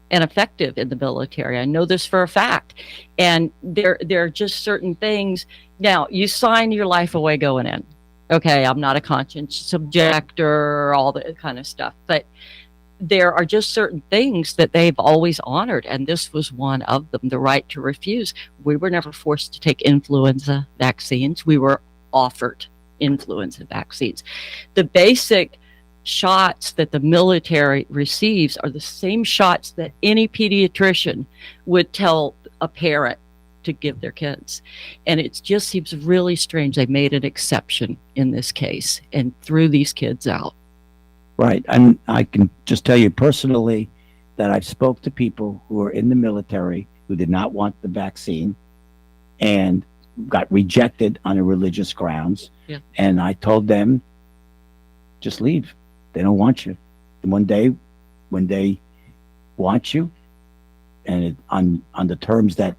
and effective in the military. I know this for a fact. And there are just certain things. Now, you sign your life away going in. Okay, I'm not a conscience objector, all that kind of stuff. But there are just certain things that they've always honored, and this was one of them, the right to refuse. We were never forced to take influenza vaccines. We were offered influenza vaccines. The basic shots that the military receives are the same shots that any pediatrician would tell a parent to give their kids. And it just seems really strange they made an exception in this case and threw these kids out. Right. And I can just tell you personally that I've spoke to people who are in the military who did not want the vaccine and got rejected on a religious grounds. Yeah. And I told them, just leave. They don't want you. And one day when they want you, and on the terms that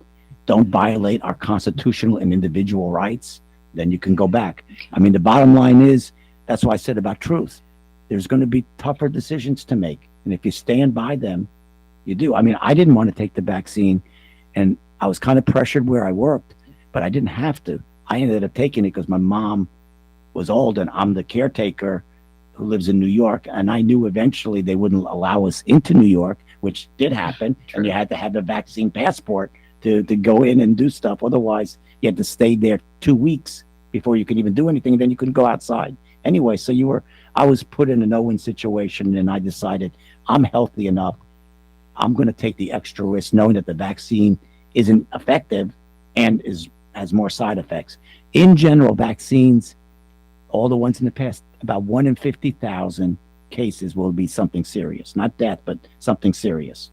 don't violate our constitutional and individual rights, then you can go back. I mean, the bottom line is, that's why I said about truth. There's going to be tougher decisions to make. And if you stand by them, you do. I mean, I didn't want to take the vaccine, and I was kind of pressured where I worked, but I didn't have to. I ended up taking it because my mom was old, and I'm the caretaker who lives in New York. And I knew eventually they wouldn't allow us into New York, which did happen. And you had to have a vaccine passport to go in and do stuff. Otherwise, you had to stay there 2 weeks before you could even do anything. And then you couldn't go outside. Anyway, so I was put in a no-win situation, and I decided I'm healthy enough I'm going to take the extra risk knowing that the vaccine isn't effective and has more side effects. In general, vaccines, all the ones in the past, about 1 in 50,000 cases will be something serious, not death, but something serious,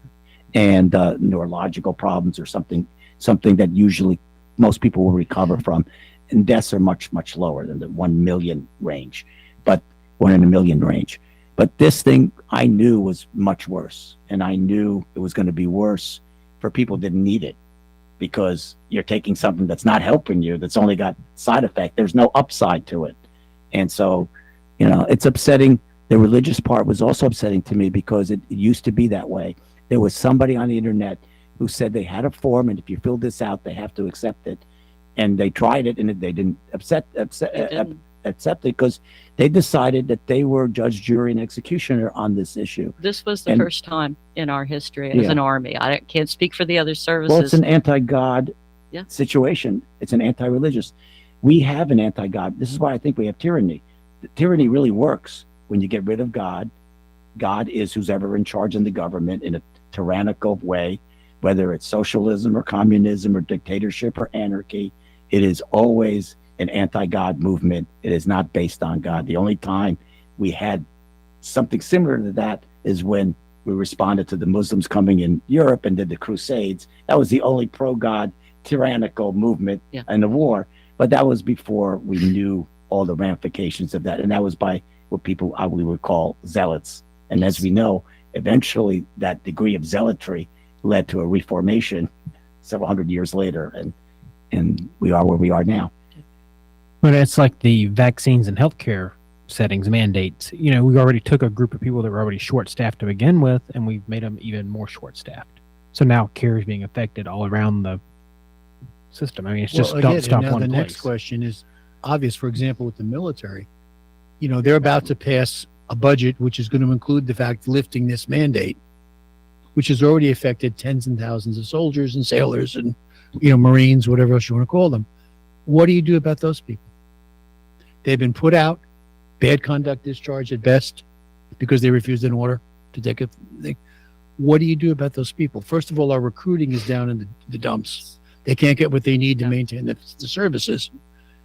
and neurological problems or something that usually most people will recover from. And deaths are much, much lower than the 1 million range, but 1 in a million range. But this thing I knew was much worse, and I knew it was going to be worse for people that didn't need it, because you're taking something that's not helping you, that's only got side effect. There's no upside to it. And so, it's upsetting. The religious part was also upsetting to me because it used to be that way. There was somebody on the internet who said they had a form, and if you fill this out, they have to accept it. And they tried it, and they didn't accept it because they decided that they were judge, jury, and executioner on this issue. This was the first time in our history as an army. I can't speak for the other services. Well, it's an anti-God situation. It's an anti-religious. We have an anti-God. This is why I think we have tyranny. The tyranny really works when you get rid of God. God is who's ever in charge in the government in a tyrannical way, whether it's socialism or communism or dictatorship or anarchy. It is always an anti-God movement. It is not based on God. The only time we had something similar to that is when we responded to the Muslims coming in Europe and did the Crusades. That was the only pro-God tyrannical movement in the war. But that was before we knew all the ramifications of that. And that was by what we would call zealots. And as we know, eventually that degree of zealotry led to a reformation several hundred years later. And we are where we are now. But it's like the vaccines and healthcare settings mandates. We already took a group of people that were already short-staffed to begin with, and we've made them even more short-staffed. So now care is being affected all around the system. I mean, it's just don't stop one place. The next question is obvious. For example, with the military, they're about to pass a budget which is going to include the fact lifting this mandate, which has already affected tens and thousands of soldiers and sailors and Marines, whatever else you want to call them. What do you do about those people? They've been put out, bad conduct discharge at best, because they refused an order to take a thing. What do you do about those people? First of all, our recruiting is down in the dumps. They can't get what they need to maintain the services.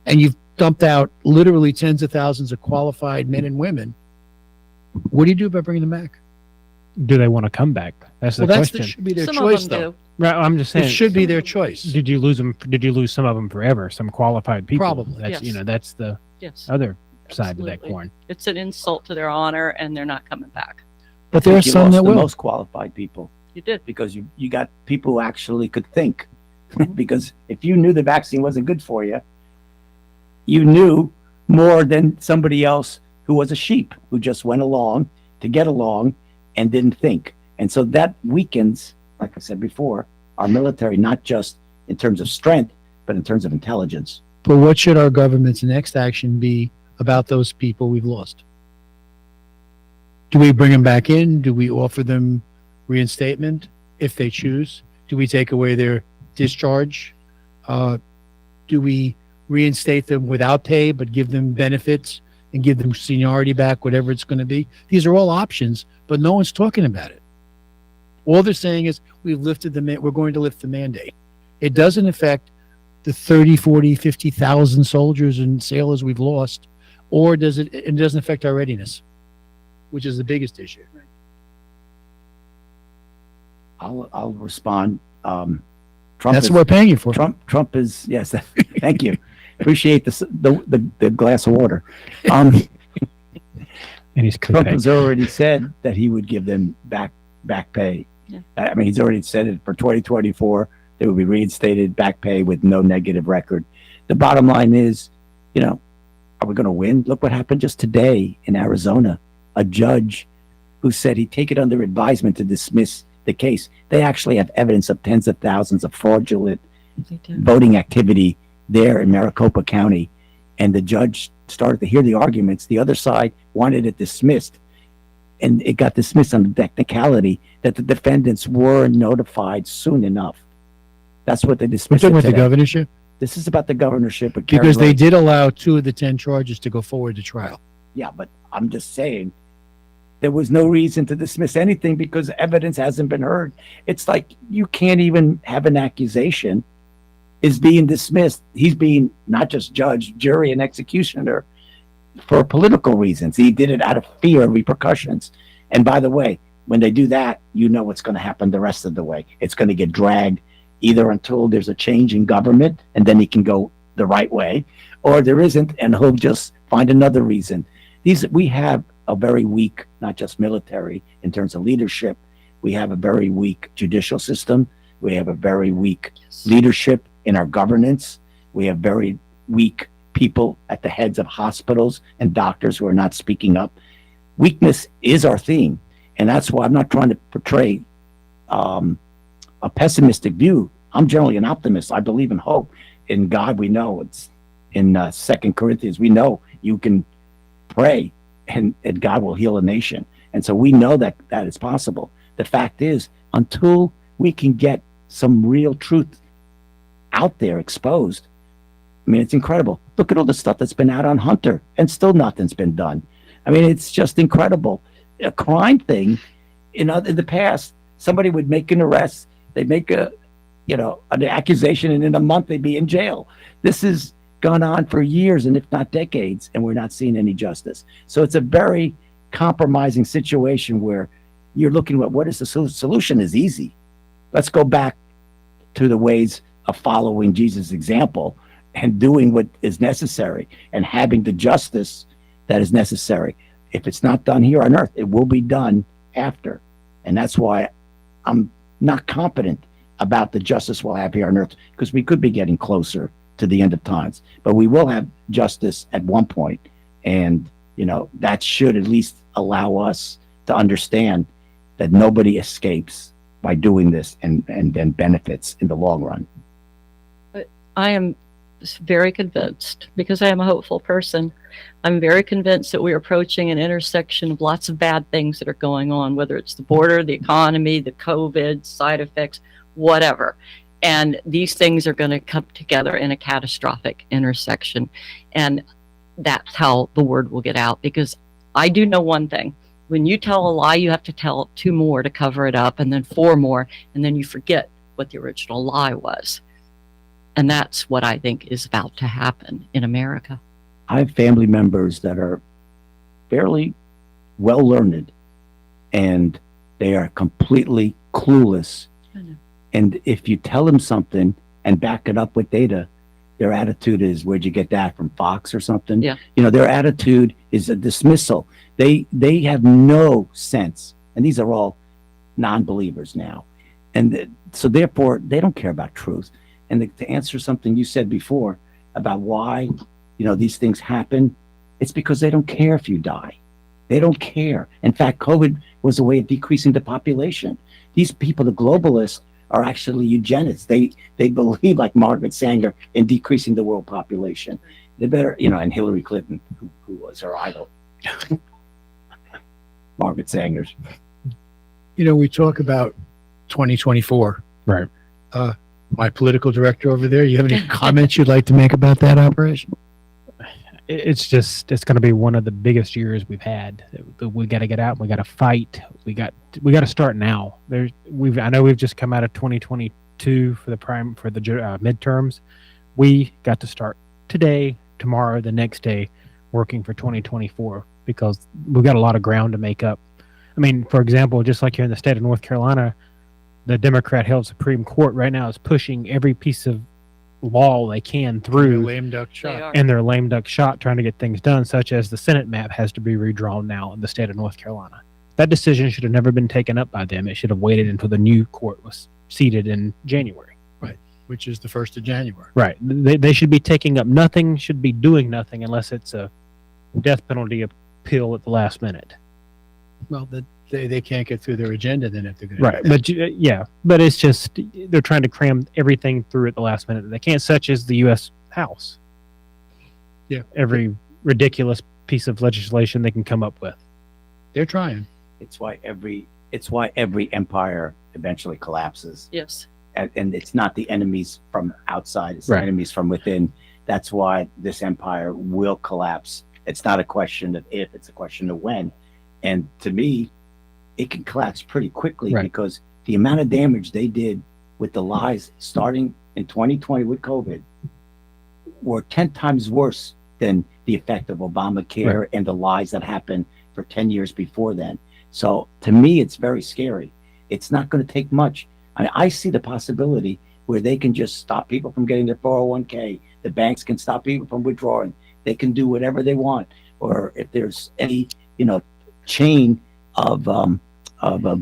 And you've dumped out literally tens of thousands of qualified men and women. What do you do about bringing them back? Do they want to come back? That's the question. That should be their Some choice, of them though. do. Right, I'm just saying. It should be their choice. Did you lose them? Did you lose some of them forever? Some qualified people. Probably. That's Yes. That's the other side of that coin. It's an insult to their honor, and they're not coming back. But there are You some lost that the will. most qualified people You did. because you got people who actually could think. Because if you knew the vaccine wasn't good for you, you knew more than somebody else who was a sheep, who just went along to get along and didn't think. And so that weakens, like I said before, our military, not just in terms of strength, but in terms of intelligence. But what should our government's next action be about those people we've lost? Do we bring them back in? Do we offer them reinstatement if they choose? Do we take away their discharge? Do we reinstate them without pay but give them benefits and give them seniority back, whatever it's going to be? These are all options, but no one's talking about it. All they're saying is we're going to lift the mandate. It doesn't affect the 30, 40, 50,000 soldiers and sailors we've lost, or it doesn't affect our readiness, which is the biggest issue. I'll respond. Trump That's what we're paying you for. Trump is, yes. Thank you. Appreciate the glass of water. And Trump has already said that he would give them back pay. Yeah. I mean, he's already said it for 2024. They will be reinstated back pay with no negative record. The bottom line is, are we going to win? Look what happened just today in Arizona. A judge who said he'd take it under advisement to dismiss the case. They actually have evidence of tens of thousands of fraudulent voting activity there in Maricopa County. And the judge started to hear the arguments. The other side wanted it dismissed. And it got dismissed on the technicality that the defendants were notified soon enough. That's what they dismissed. We're talking about the governorship? This is about the governorship. Because they did allow 2 of the 10 charges to go forward to trial. Yeah, but I'm just saying, There was no reason to dismiss anything because evidence hasn't been heard. It's like you can't even have an accusation is being dismissed. He's being not just judge, jury, and executioner for political reasons. He did it out of fear of repercussions. And by the way, when they do that, you know what's going to happen the rest of the way. It's going to get dragged either until there's a change in government and then he can go the right way, or there isn't and he'll just find another reason. We have a very weak, not just military in terms of leadership. We have a very weak judicial system. We have a very weak leadership in our governance. We have very weak people at the heads of hospitals and doctors who are not speaking up. Weakness is our theme. And that's why I'm not trying to portray a pessimistic view. I'm generally an optimist. I believe in hope. In God, we know. It's in 2 Corinthians, we know you can pray and God will heal a nation. And so we know that is possible. The fact is, until we can get some real truth out there exposed, I mean, it's incredible. Look at all the stuff that's been out on Hunter and still nothing's been done. I mean, it's just incredible. A crime thing, in the past, somebody would make an arrest, they'd make an accusation, and in a month they'd be in jail. This has gone on for years and if not decades, and we're not seeing any justice. So it's a very compromising situation where you're looking at what is the solution is easy. Let's go back to the ways of following Jesus' example and doing what is necessary and having the justice that is necessary. If it's not done here on earth, it will be done after. And that's why I'm not confident about the justice we'll have here on earth, because we could be getting closer to the end of times. But we will have justice at one point. And, that should at least allow us to understand that nobody escapes by doing this and then benefits in the long run. But I am very convinced, because I am a hopeful person, I'm very convinced that we're approaching an intersection of lots of bad things that are going on, whether it's the border, the economy, the COVID, side effects, whatever. And these things are going to come together in a catastrophic intersection. And that's how the word will get out. Because I do know one thing. When you tell a lie, you have to tell 2 more to cover it up, and then 4 more, and then you forget what the original lie was. And that's what I think is about to happen in America. I have family members that are fairly well learned, and they are completely clueless. And if you tell them something and back it up with data, their attitude is, where'd you get that, from Fox or something? Yeah. Their attitude is a dismissal. They have no sense. And these are all non-believers now. And so therefore, they don't care about truth. And to answer something you said before about why, these things happen, it's because they don't care if you die. They don't care. In fact, COVID was a way of decreasing the population. These people, the globalists, are actually eugenics. They believe, like Margaret Sanger, in decreasing the world population. They better, and Hillary Clinton, who was her idol. Margaret Sanger's. We talk about 2024. Right. My political director over there, you have any comments you'd like to make about that operation? It's going to be one of the biggest years we've had. We got to get out. We got to fight. We got to start now. I know we've just come out of 2022 for the midterms. We got to start today, tomorrow, the next day, working for 2024, because we've got a lot of ground to make up. I mean, for example, just like here in the state of North Carolina, the Democrat-held Supreme Court right now is pushing every piece of law they can through lame duck shot. And their lame duck shot, trying to get things done, such as the Senate map has to be redrawn now in the state of North Carolina. That decision should have never been taken up by them. It should have waited until the new court was seated in January. Right, which is the 1st of January. Right. They should be taking up nothing, should be doing nothing, unless it's a death penalty appeal at the last minute. Well, they can't get through their agenda then if they're going to. Right, but it's just they're trying to cram everything through at the last minute. They can't, such as the U.S. House. Yeah, every ridiculous piece of legislation they can come up with. They're trying. It's why every empire eventually collapses. Yes, and it's not the enemies from outside; it's the enemies from within. That's why this empire will collapse. It's not a question of if; it's a question of when. And to me, it can collapse pretty quickly Right. because the amount of damage they did with the lies starting in 2020 with COVID were 10 times worse than the effect of Obamacare Right. and the lies that happened for 10 years before then. So to me, it's very scary. It's not going to take much. I see the possibility where they can just stop people from getting their 401k. The banks can stop people from withdrawing. They can do whatever they want. Or if there's any, chain of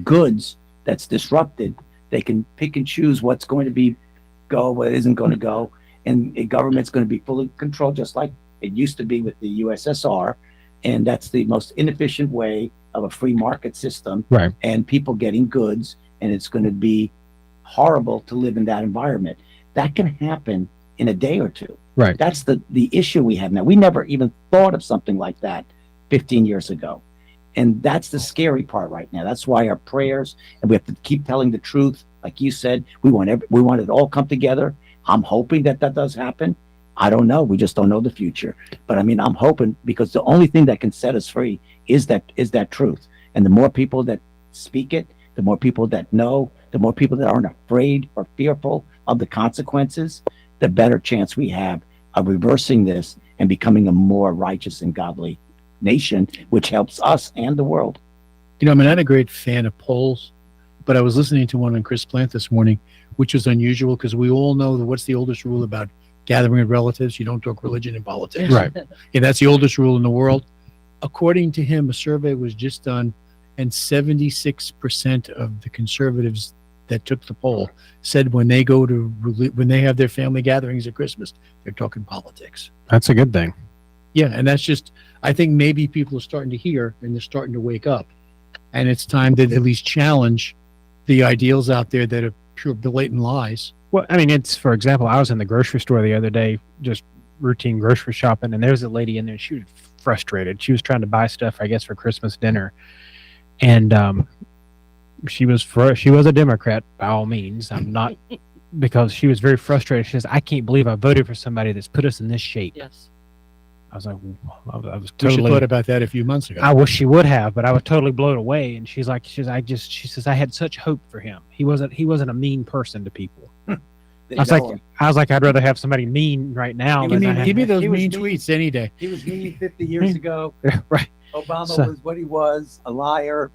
goods that's disrupted, they can pick and choose what's going to go, what isn't going to go, and the government's going to be fully controlled, just like it used to be with the USSR, and that's the most inefficient way of a free market system. Right. And people getting goods, and it's going to be horrible to live in that environment. That can happen in a day or two. Right. That's the issue we have now. We never even thought of something like that 15 years ago. And that's the scary part right now. That's why our prayers, and we have to keep telling the truth. Like you said, we want it all come together. I'm hoping that does happen. I don't know. We just don't know the future. But I mean, I'm hoping, because the only thing that can set us free is that truth. And the more people that speak it, the more people that know, the more people that aren't afraid or fearful of the consequences, the better chance we have of reversing this and becoming a more righteous and godly nation, which helps us and the world. I'm not a great fan of polls, but I was listening to one on Chris Plant this morning, which was unusual because we all know what's the oldest rule about gathering with relatives? You don't talk religion in politics. Right. And that's the oldest rule in the world. According to him, a survey was just done, and 76% of the conservatives that took the poll said when they have their family gatherings at Christmas, they're talking politics. That's a good thing. Yeah, and that's just, I think maybe people are starting to hear and they're starting to wake up. And it's time to at least challenge the ideals out there that are pure blatant lies. Well, I mean, it's, for example, I was in the grocery store the other day, just routine grocery shopping, and there was a lady in there. She was frustrated. She was trying to buy stuff, I guess, for Christmas dinner. And she was a Democrat, by all means. I'm not, because she was very frustrated. She says, I can't believe I voted for somebody that's put us in this shape. Yes. I was like, I was We should totally thought about that a few months ago. I wish she would have, but I was totally blown away. And she says, I had such hope for him. He wasn't a mean person to people. I was like, I'd rather have somebody mean right now. Give me those mean tweets any day. He was mean 50 years ago. Right. Obama was what he was, a liar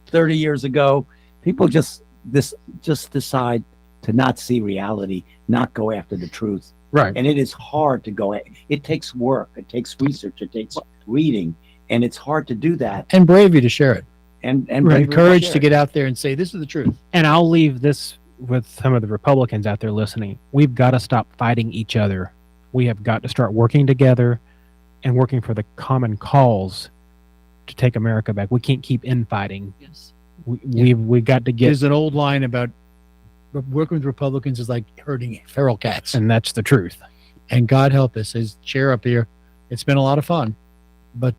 30 years ago. People just decide to not see reality, not go after the truth. Right. And it is hard to go. It takes work. It takes research. It takes reading. And it's hard to do that. And bravery to share it. And courage to get out there and say, this is the truth. And I'll leave this with some of the Republicans out there listening. We've got to stop fighting each other. We have got to start working together and working for the common cause to take America back. We can't keep infighting. Yes. We've got to get. There's an old line about working with Republicans is like herding feral cats. And that's the truth. And God help us, as chair up here, it's been a lot of fun, but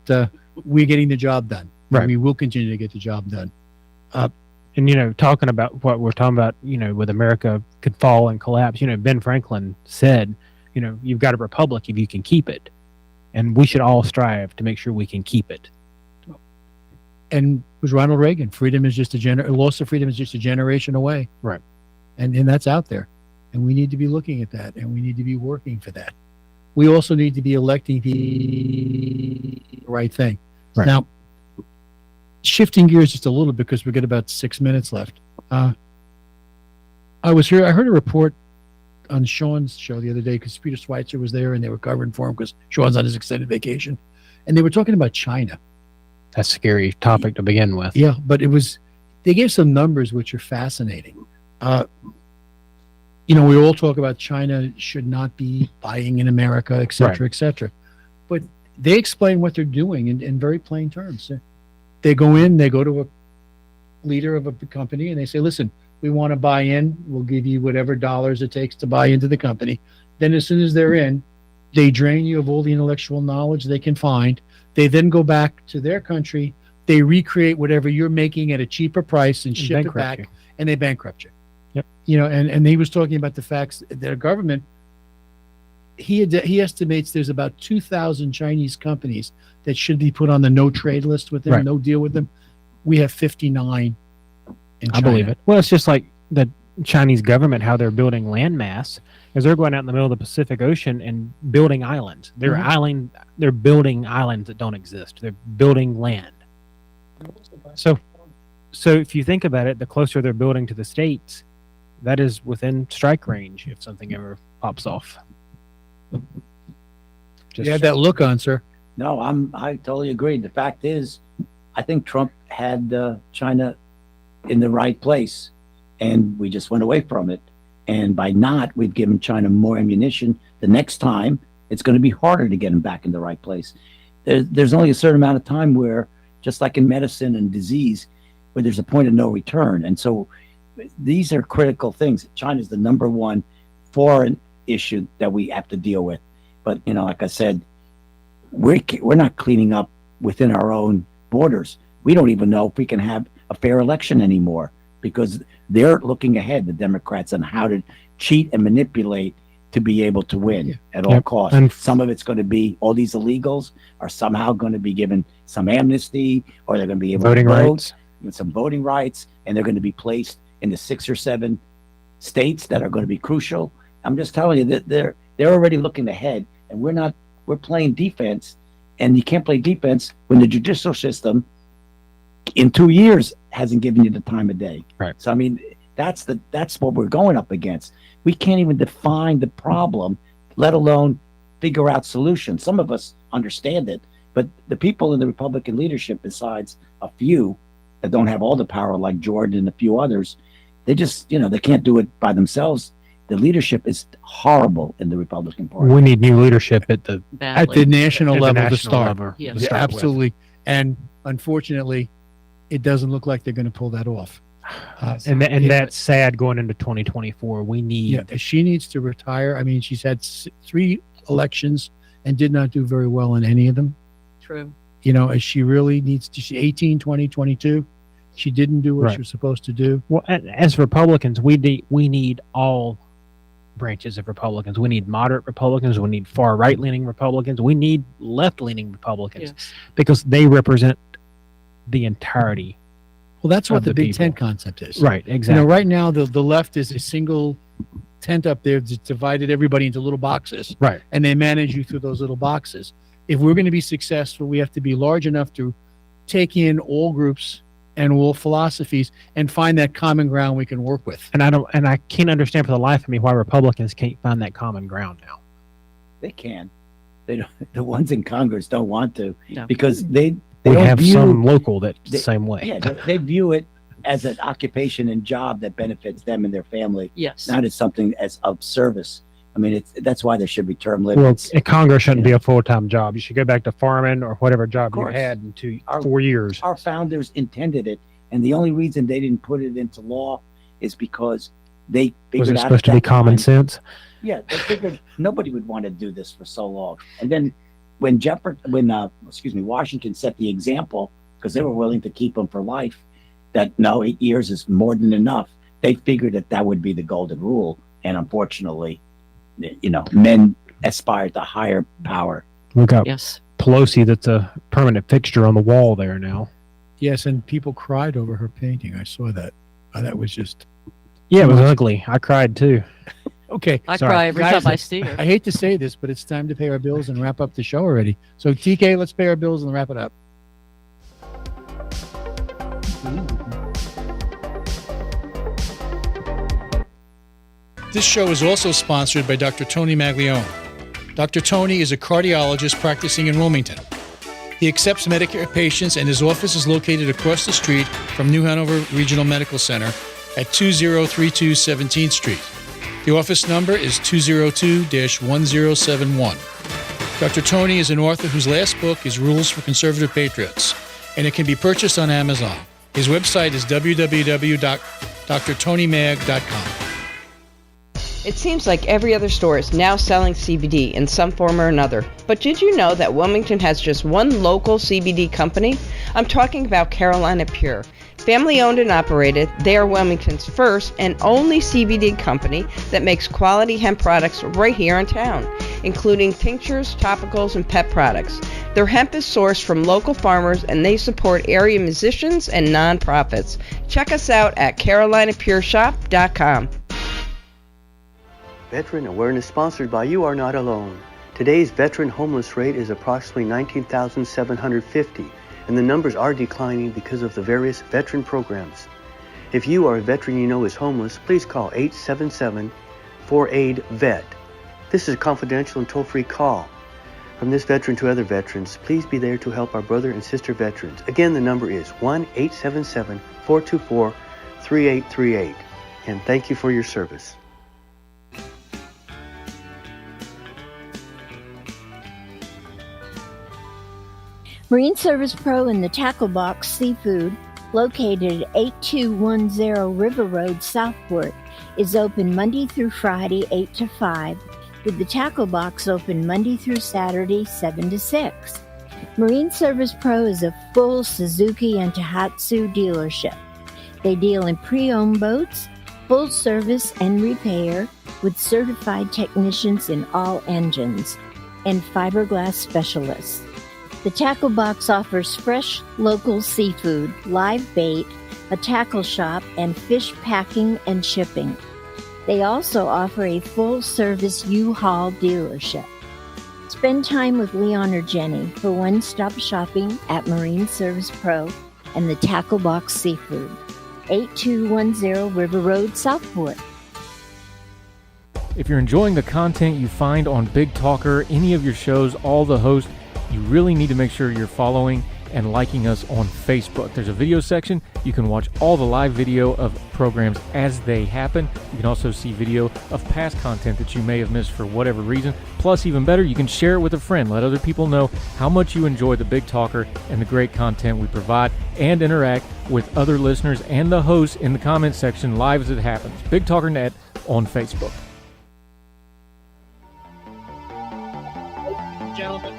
we're getting the job done. Right. And we will continue to get the job done. And, talking about what we're talking about, with America could fall and collapse, Ben Franklin said, you've got a republic if you can keep it. And we should all strive to make sure we can keep it. And it was Ronald Reagan. Loss of freedom is just a generation away. Right. And that's out there. And we need to be looking at that. And we need to be working for that. We also need to be electing the right thing. Right. Now, shifting gears just a little bit because we've got about 6 minutes left. I heard a report on Sean's show the other day because Peter Schweitzer was there and they were covering for him because Sean's on his extended vacation. And they were talking about China. That's a scary topic to begin with. Yeah, but they gave some numbers which are fascinating. We all talk about China should not be buying in America, et cetera, Right. et cetera. But they explain what they're doing in very plain terms. They go to a leader of a company and they say, listen, we want to buy in. We'll give you whatever dollars it takes to buy into the company. Then as soon as they're in, they drain you of all the intellectual knowledge they can find. They then go back to their country. They recreate whatever you're making at a cheaper price and ship it bankrupt back, you. and they bankrupt you. Yep. And he was talking about the facts that a government he estimates there's about 2,000 Chinese companies that should be put on the no trade list with them, Right. no deal with them. We have 59 in China. I believe it. Well, it's just like the Chinese government, how they're building land mass, is they're going out in the middle of the Pacific Ocean and building islands. They're building islands that don't exist. They're building land. So if you think about it, the closer they're building to the States, that is within strike range if something ever pops off. You had that look on, sir. No, I totally agree. The fact is, I think Trump had China in the right place, and we just went away from it. And by not, we've given China more ammunition. The next time, it's going to be harder to get them back in the right place. There's only a certain amount of time where, just like in medicine and disease, where there's a point of no return. And so these are critical things. China's the number one foreign issue that we have to deal with. But, like I said, we're not cleaning up within our own borders. We don't even know if we can have a fair election anymore because they're looking ahead, the Democrats, on how to cheat and manipulate to be able to win at all costs. And some of it's going to be all these illegals are somehow going to be given some amnesty, or they're going to be able voting to vote, rights, with some voting rights, and they're going to be placed in the 6 or 7 states that are going to be crucial. I'm just telling you that they're already looking ahead, and we're playing defense, and you can't play defense when the judicial system in 2 years hasn't given you the time of day. Right. So I mean, that's what we're going up against. We can't even define the problem, let alone figure out solutions. Some of us understand it, but the people in the Republican leadership, besides a few that don't have all the power, like Jordan and a few others, they just, they can't do it by themselves. The leadership is horrible in the Republican Party. We need new leadership at the national level to start. Yes. Yeah, absolutely. And unfortunately, it doesn't look like they're going to pull that off. And that's sad going into 2024. We need. Yeah, she needs to retire. I mean, she's had 3 elections and did not do very well in any of them. True. She really needs to. She 18, 20, 22. She didn't do what she was supposed to do. Well, as Republicans, we need all branches of Republicans. We need moderate Republicans. We need far right-leaning Republicans. We need left-leaning Republicans because they represent the entirety. Well, that's what the Big people. Tent concept is. Right, exactly. Right now, the left is a single tent up there that's divided everybody into little boxes. Right. And they manage you through those little boxes. If we're going to be successful, we have to be large enough to take in all groups and all philosophies and find that common ground we can work with. And I can't understand for the life of me why Republicans can't find that common ground now. They can. They don't, the ones in Congress don't want to No. because they We don't have view, some local that's the same way. Yeah, they view it as an occupation and job that benefits them and their family. Yes. Not as something as of service. I mean, that's why there should be term Well, limits. Congress shouldn't be a full-time job. You should go back to farming or whatever job you course. had in 4 years. Our founders intended it, and the only reason they didn't put it into law is because they figured Was it out supposed to at be that common time- sense? Yeah, they figured nobody would want to do this for so long. And then when Washington set the example, because they were willing to keep them for life, that no, 8 years is more than enough. They figured that would be the golden rule, and unfortunately, men aspire to higher power. Look up Yes. Pelosi, that's a permanent fixture on the wall there now. Yes, and people cried over her painting. I saw that. That was just... Yeah, it was ugly. I cried too. Okay. I sorry. cry every Guys, time I see her. I hate to say this, but it's time to pay our bills and wrap up the show already. So, TK, let's pay our bills and wrap it up. This show is also sponsored by Dr. Tony Maglione. Dr. Tony is a cardiologist practicing in Wilmington. He accepts Medicare patients, and his office is located across the street from New Hanover Regional Medical Center at 2032 17th Street. The office number is 202-1071. Dr. Tony is an author whose last book is Rules for Conservative Patriots, and it can be purchased on Amazon. His website is www.drtonymag.com. It seems like every other store is now selling CBD in some form or another. But did you know that Wilmington has just one local CBD company? I'm talking about Carolina Pure. Family owned and operated, they are Wilmington's first and only CBD company that makes quality hemp products right here in town, including tinctures, topicals, and pet products. Their hemp is sourced from local farmers and they support area musicians and nonprofits. Check us out at carolinapureshop.com. Veteran Awareness sponsored by You Are Not Alone. Today's veteran homeless rate is approximately 19,750, and the numbers are declining because of the various veteran programs. If you or a veteran you know is homeless, please call 877-4AID-VET. This is a confidential and toll-free call. From this veteran to other veterans, please be there to help our brother and sister veterans. Again, the number is 1-877-424-3838. And thank you for your service. Marine Service Pro and the Tackle Box Seafood, located at 8210 River Road, Southport, is open Monday through Friday, 8 to 5, with the Tackle Box open Monday through Saturday, 7 to 6. Marine Service Pro is a full Suzuki and Tohatsu dealership. They deal in pre-owned boats, full service and repair, with certified technicians in all engines, and fiberglass specialists. The Tackle Box offers fresh local seafood, live bait, a tackle shop, and fish packing and shipping. They also offer a full-service U-Haul dealership. Spend time with Leon or Jenny for one-stop shopping at Marine Service Pro and the Tackle Box Seafood, 8210 River Road, Southport. If you're enjoying the content you find on Big Talker, any of your shows, all the hosts, you really need to make sure you're following and liking us on Facebook. There's a video section. You can watch all the live video of programs as they happen. You can also see video of past content that you may have missed for whatever reason. Plus, even better, you can share it with a friend. Let other people know how much you enjoy the Big Talker and the great content we provide, and interact with other listeners and the hosts in the comments section live as it happens. Big Talker Net on Facebook. Gentlemen.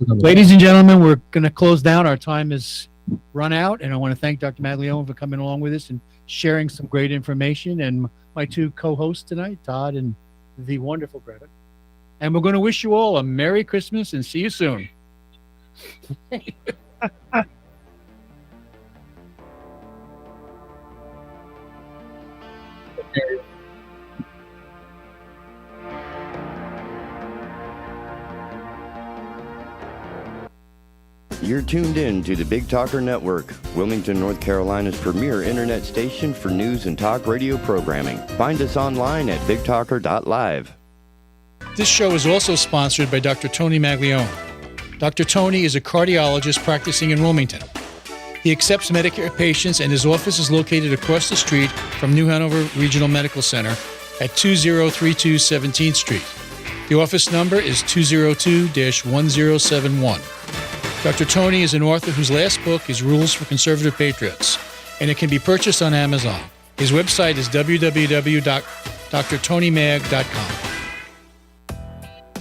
Ladies and gentlemen, we're going to close down. Our time has run out, and I want to thank Dr. Maglione for coming along with us and sharing some great information, and my two co-hosts tonight, Todd and the wonderful Greta. And we're going to wish you all a Merry Christmas and see you soon. You're tuned in to the Big Talker Network, Wilmington, North Carolina's premier internet station for news and talk radio programming. Find us online at bigtalker.live. This show is also sponsored by Dr. Tony Maglione. Dr. Tony is a cardiologist practicing in Wilmington. He accepts Medicare patients, and his office is located across the street from New Hanover Regional Medical Center at 2032 17th Street. The office number is 202-1071. Dr. Tony is an author whose last book is Rules for Conservative Patriots, and it can be purchased on Amazon. His website is www.drtonymag.com.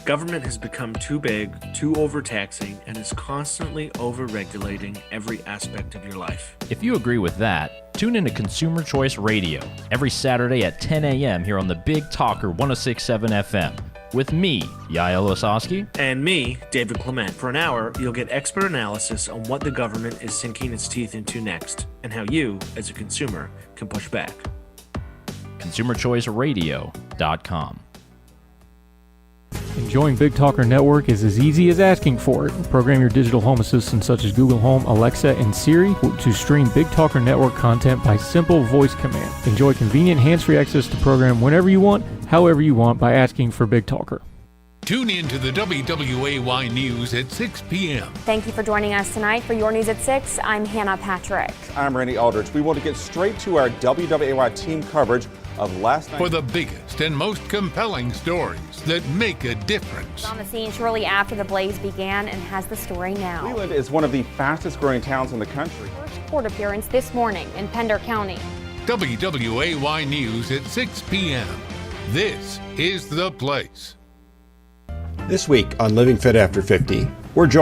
Government has become too big, too overtaxing, and is constantly overregulating every aspect of your life. If you agree with that, tune into Consumer Choice Radio every Saturday at 10 a.m. here on the Big Talker 106.7 FM. With me, Yael Osowski. And me, David Clement. For an hour, you'll get expert analysis on what the government is sinking its teeth into next, and how you, as a consumer, can push back. ConsumerChoiceRadio.com. Enjoying Big Talker Network is as easy as asking for it. Program your digital home assistants such as Google Home, Alexa, and Siri to stream Big Talker Network content by simple voice command. Enjoy convenient hands-free access to program whenever you want, however you want, by asking for Big Talker. Tune in to the WWAY News at 6 p.m. Thank you for joining us tonight for Your News at 6. I'm Hannah Patrick. I'm Randy Aldridge. We want to get straight to our WWAY team coverage of last night. For the biggest and most compelling stories that make a difference. On the scene shortly after the blaze began and has the story now. Cleveland is one of the fastest growing towns in the country. First court appearance this morning in Pender County. WWAY News at 6 p.m. This is the place. This week on Living Fit After 50, we're joined